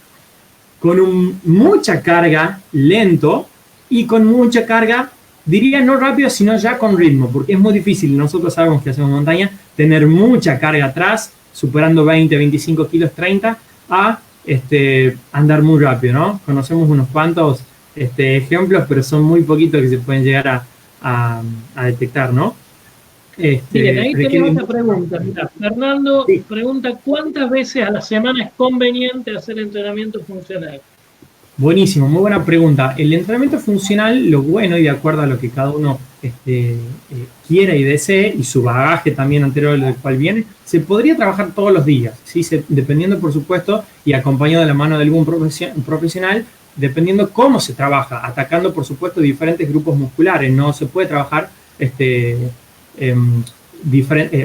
con mucha carga lento y con mucha carga, diría no rápido, sino ya con ritmo, porque es muy difícil, nosotros sabemos que hacemos montaña, tener mucha carga atrás, superando 20, 25 kilos, 30, a andar muy rápido, ¿no? Conocemos unos cuantos ejemplos, pero son muy poquitos que se pueden llegar a detectar, ¿no? Bien, ahí tenemos otra pregunta. Mira, Fernando pregunta, ¿cuántas veces a la semana es conveniente hacer entrenamiento funcional? Buenísimo, muy buena pregunta. El entrenamiento funcional, lo bueno y de acuerdo a lo que cada uno quiera y desee, y su bagaje también anterior del cual viene, se podría trabajar todos los días, ¿sí? Dependiendo, por supuesto, y acompañado de la mano de algún profesional, dependiendo cómo se trabaja, atacando, por supuesto, diferentes grupos musculares. No se puede trabajar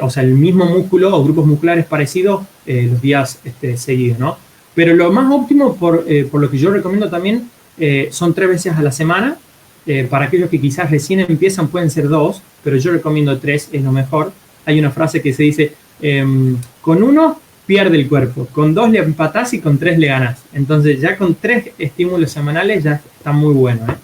o sea, el mismo músculo o grupos musculares parecidos los días seguidos, ¿no? Pero lo más óptimo, por lo que yo recomiendo también, son 3 veces a la semana. Para aquellos que quizás recién empiezan pueden ser 2, pero yo recomiendo 3, es lo mejor. Hay una frase que se dice, con 1 pierde el cuerpo, con 2 le empatás y con 3 le ganás. Entonces ya con 3 estímulos semanales ya está muy bueno, ¿eh?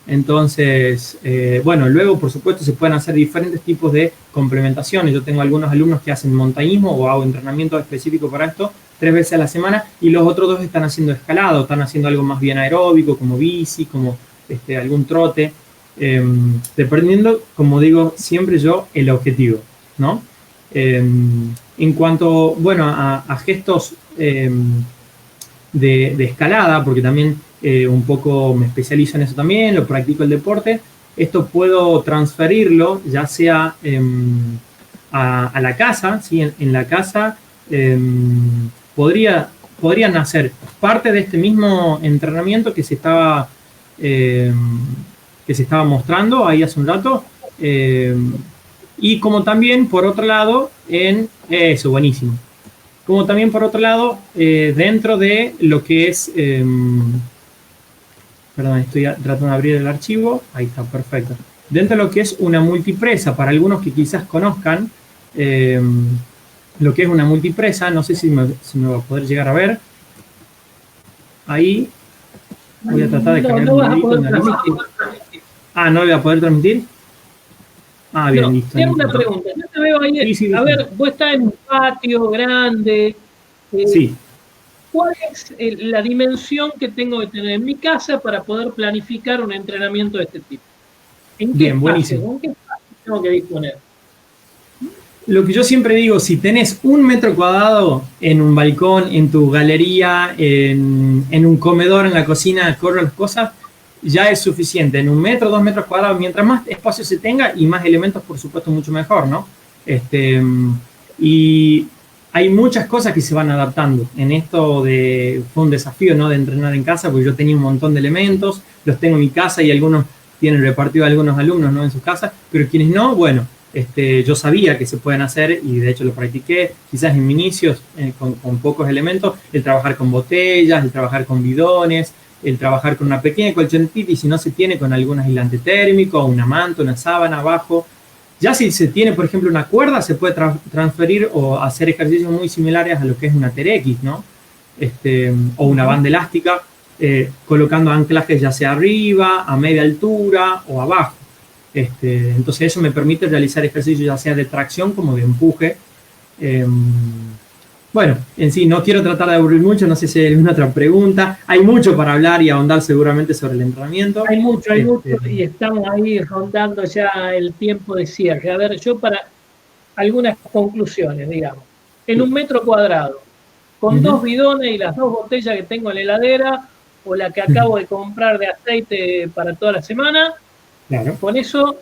Entonces, bueno, luego por supuesto se pueden hacer diferentes tipos de complementaciones. Yo tengo algunos alumnos que hacen montañismo o hago entrenamiento específico para esto 3 veces a la semana, y los otros 2 están haciendo escalado, están haciendo algo más bien aeróbico, como bici, como algún trote, dependiendo, como digo siempre yo, el objetivo, ¿no? En cuanto, bueno, a gestos de escalada, porque también un poco me especializo en eso también, lo practico el deporte, esto puedo transferirlo ya sea a la casa, ¿sí? En la casa podrían hacer parte de este mismo entrenamiento que se estaba mostrando ahí hace un rato, y como también por otro lado eso, buenísimo, como también por otro lado dentro de lo que es perdón, estoy tratando de abrir el archivo, ahí está, perfecto, dentro de lo que es una multipresa, para algunos que quizás conozcan lo que es una multipresa, no sé si me va a poder llegar a ver ahí. Voy a tratar de cargar un videito en la luz. ¿No lo voy a poder transmitir? Bien, listo. Tengo una pregunta. Yo te veo ahí. Sí, a ver, vos estás en un patio grande. Sí. ¿Cuál es la dimensión que tengo que tener en mi casa para poder planificar un entrenamiento de este tipo? ¿En qué buenísimo. ¿En qué espacio tengo que disponer? Lo que yo siempre digo, si tenés 1 metro cuadrado en un balcón, en tu galería, en un comedor, en la cocina, corre las cosas, ya es suficiente. En 1 metro, 2 metros cuadrados, mientras más espacio se tenga y más elementos, por supuesto, mucho mejor, ¿no? Y hay muchas cosas que se van adaptando. En esto fue un desafío, ¿no? De entrenar en casa, porque yo tenía un montón de elementos, los tengo en mi casa y algunos tienen repartido a algunos alumnos, ¿no? En sus casas, pero quienes no, bueno, yo sabía que se pueden hacer y de hecho lo practiqué, quizás en mis inicios con pocos elementos, el trabajar con botellas, el trabajar con bidones, el trabajar con una pequeña colchonetita, y si no se tiene, con algún aislante térmico, una manta, una sábana abajo. Ya si se tiene, por ejemplo, una cuerda, se puede transferir o hacer ejercicios muy similares a lo que es una TRX, ¿no? O una banda elástica, colocando anclajes ya sea arriba, a media altura o abajo. Entonces eso me permite realizar ejercicios ya sea de tracción como de empuje. Bueno, en sí, no quiero tratar de aburrir mucho, no sé si hay alguna otra pregunta. Hay mucho para hablar y ahondar seguramente sobre el entrenamiento. Hay mucho, y estamos ahí rondando ya el tiempo de cierre. A ver, yo para algunas conclusiones, digamos. En 1 metro cuadrado, con 2 bidones y las 2 botellas que tengo en la heladera, o la que acabo de comprar de aceite para toda la semana, claro. Con eso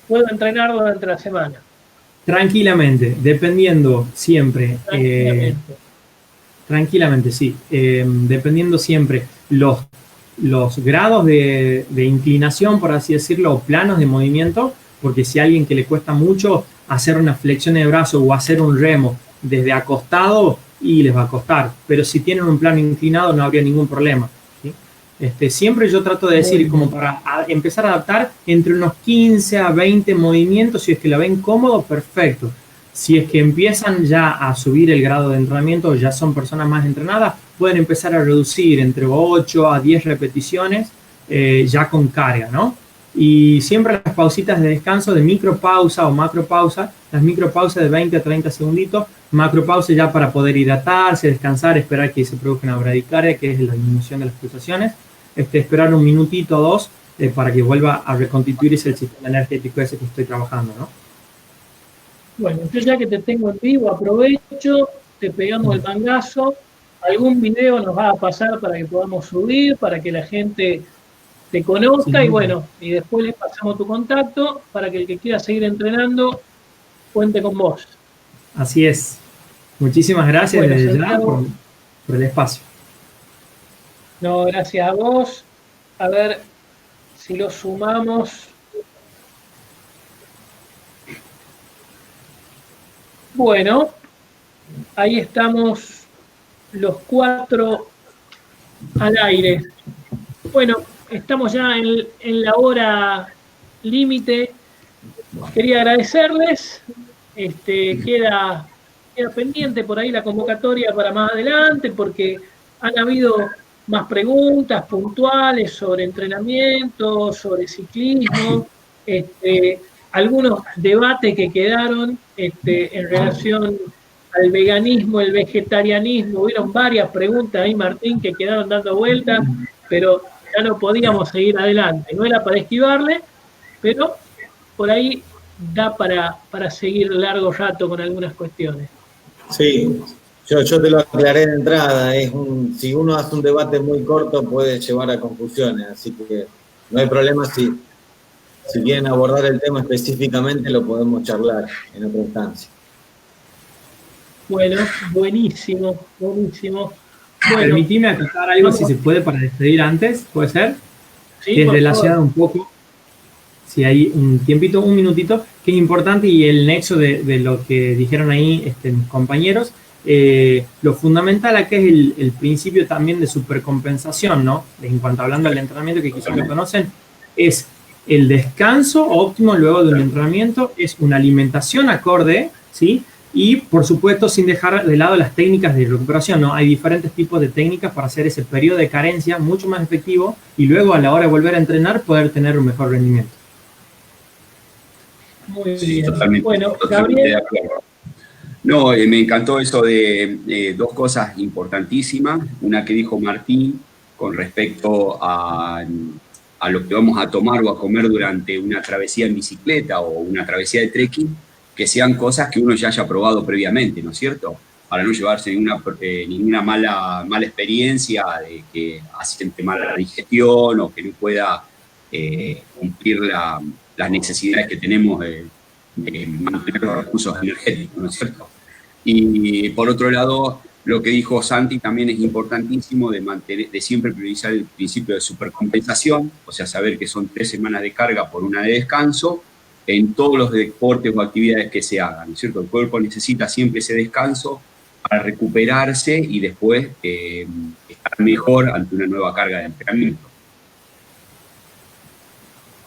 puedo entrenar durante la semana. Tranquilamente, dependiendo siempre. Tranquilamente, sí. Dependiendo siempre los grados de inclinación, por así decirlo, o planos de movimiento, porque si a alguien que le cuesta mucho hacer una flexión de brazo o hacer un remo desde acostado, y les va a costar. Pero si tienen un plano inclinado no habría ningún problema. Siempre yo trato de decir, como para empezar a adaptar, entre unos 15 a 20 movimientos. Si es que la ven cómodo, perfecto. Si es que empiezan ya a subir el grado de entrenamiento, ya son personas más entrenadas, pueden empezar a reducir entre 8 a 10 repeticiones ya con carga, ¿no? Y siempre las pausitas de descanso, de micropausa o macropausa, las micropausas de 20 a 30 segunditos, macropausa ya para poder hidratarse, descansar, esperar que se produzca una bradicardia, que es la disminución de las pulsaciones. Esperar 1 minutito o 2 para que vuelva a reconstituirse el sistema energético ese que estoy trabajando, ¿no? Bueno, yo ya que te tengo en vivo, aprovecho, te pegamos el mangazo. Algún video nos va a pasar para que podamos subir, para que la gente te conozca Sí. y bueno, y después le pasamos tu contacto para que el que quiera seguir entrenando cuente con vos. Así es. Muchísimas gracias Bueno, desde ya Santiago, por el espacio. no, gracias a vos. A ver si lo sumamos. Bueno, ahí estamos los 4 al aire. Bueno, estamos ya en la hora límite. Quería agradecerles. Queda pendiente por ahí la convocatoria para más adelante, porque han habido más preguntas puntuales sobre entrenamiento, sobre ciclismo, algunos debates que quedaron en relación al veganismo, el vegetarianismo. Hubieron varias preguntas ahí, Martín, que quedaron dando vueltas, pero ya no podíamos seguir adelante. No era para esquivarle, pero por ahí da para seguir largo rato con algunas cuestiones. Sí, yo te lo aclaré de entrada. Si uno hace un debate muy corto puede llevar a confusiones, así que no hay problema si quieren abordar el tema específicamente, lo podemos charlar en otra instancia. Bueno, buenísimo, buenísimo. Bueno, Permitime acotar algo, si se puede, para despedir antes, ¿puede ser? sí, Que es por relacionado favor. un poco, si hay un tiempito, un minutito, que es importante, y el nexo de lo que dijeron ahí mis compañeros, lo fundamental acá es el principio también de supercompensación, ¿no? En cuanto hablando del entrenamiento, que quizás lo conocen, es el descanso óptimo luego de un entrenamiento, es una alimentación acorde, ¿sí? Y, por supuesto, sin dejar de lado las técnicas de recuperación, ¿no? Hay diferentes tipos de técnicas para hacer ese periodo de carencia mucho más efectivo y luego, a la hora de volver a entrenar, poder tener un mejor rendimiento. Muy Sí, bien. totalmente, Bueno, totalmente de Gabriel, acuerdo. No, me encantó eso de dos cosas importantísimas. Una que dijo Martín con respecto a lo que vamos a tomar o a comer durante una travesía en bicicleta o una travesía de trekking, que sean cosas que uno ya haya probado previamente, ¿no es cierto? Para no llevarse ninguna mala experiencia de que asiente mala digestión o que no pueda cumplir las necesidades que tenemos de mantener los recursos energéticos, ¿no es cierto? Y por otro lado, lo que dijo Santi también es importantísimo de siempre priorizar el principio de supercompensación, o sea, saber que son 3 semanas de carga por una de descanso en todos los deportes o actividades que se hagan, ¿no es cierto? El cuerpo necesita siempre ese descanso para recuperarse y después estar mejor ante una nueva carga de entrenamiento.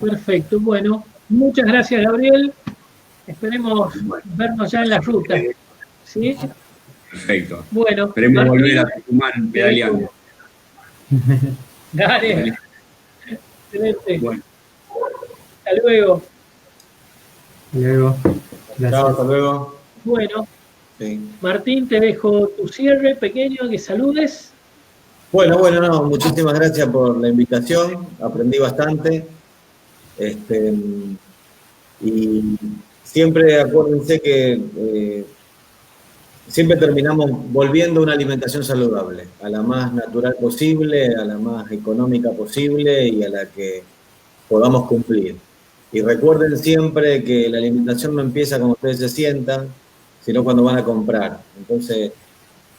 perfecto. Bueno, muchas gracias, Gabriel. Esperemos vernos ya en la ruta. ¿Sí? Perfecto. Bueno, esperemos Martín, volver a Tucumán pedaleando. Dale. Excelente. Bueno. Hasta luego. Luego, gracias. Chao, hasta luego. Bueno, Sí. Martín, te dejo tu cierre pequeño, que saludes. Bueno, no, muchísimas gracias por la invitación, aprendí bastante. Y siempre acuérdense que siempre terminamos volviendo a una alimentación saludable, a la más natural posible, a la más económica posible y a la que podamos cumplir. Y recuerden siempre que la alimentación no empieza cuando ustedes se sientan, sino cuando van a comprar. Entonces,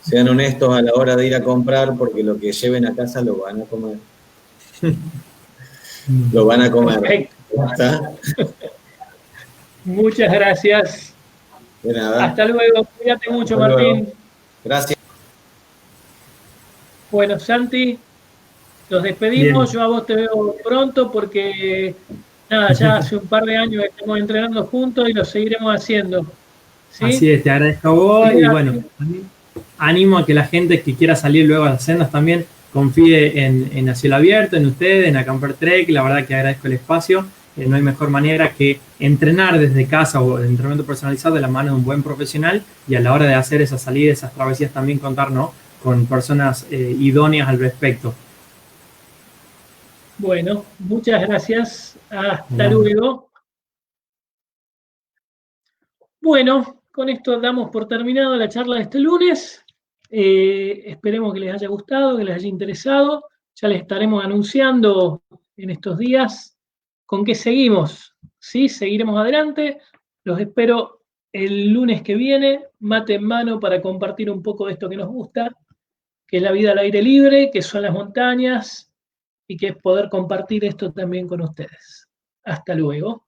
sean honestos a la hora de ir a comprar, porque lo que lleven a casa lo van a comer. Lo van a comer. Perfecto. ¿Está? Muchas gracias. De nada. Hasta luego. Cuídate mucho, Hasta luego. Martín. Gracias. Bueno, Santi, nos despedimos. Bien. Yo a vos te veo pronto porque, nada, ya hace un par de años que estamos entrenando juntos y lo seguiremos haciendo. ¿Sí? Así es, te agradezco a vos y bueno, animo a que la gente que quiera salir luego a las sendas también confíe en A Cielo Abierto, en ustedes, en Acamper Trek. La verdad que agradezco el espacio. No hay mejor manera que entrenar desde casa o el entrenamiento personalizado de la mano de un buen profesional y a la hora de hacer esas salidas, esas travesías también contar, ¿no?, con personas idóneas al respecto. Bueno, muchas gracias. Hasta luego. Bueno, con esto damos por terminado la charla de este lunes. Esperemos que les haya gustado, que les haya interesado. Ya les estaremos anunciando en estos días. ¿Con qué seguimos? ¿Sí? Seguiremos adelante. Los espero el lunes que viene, mate en mano, para compartir un poco de esto que nos gusta, que es la vida al aire libre, que son las montañas, y que es poder compartir esto también con ustedes. Hasta luego.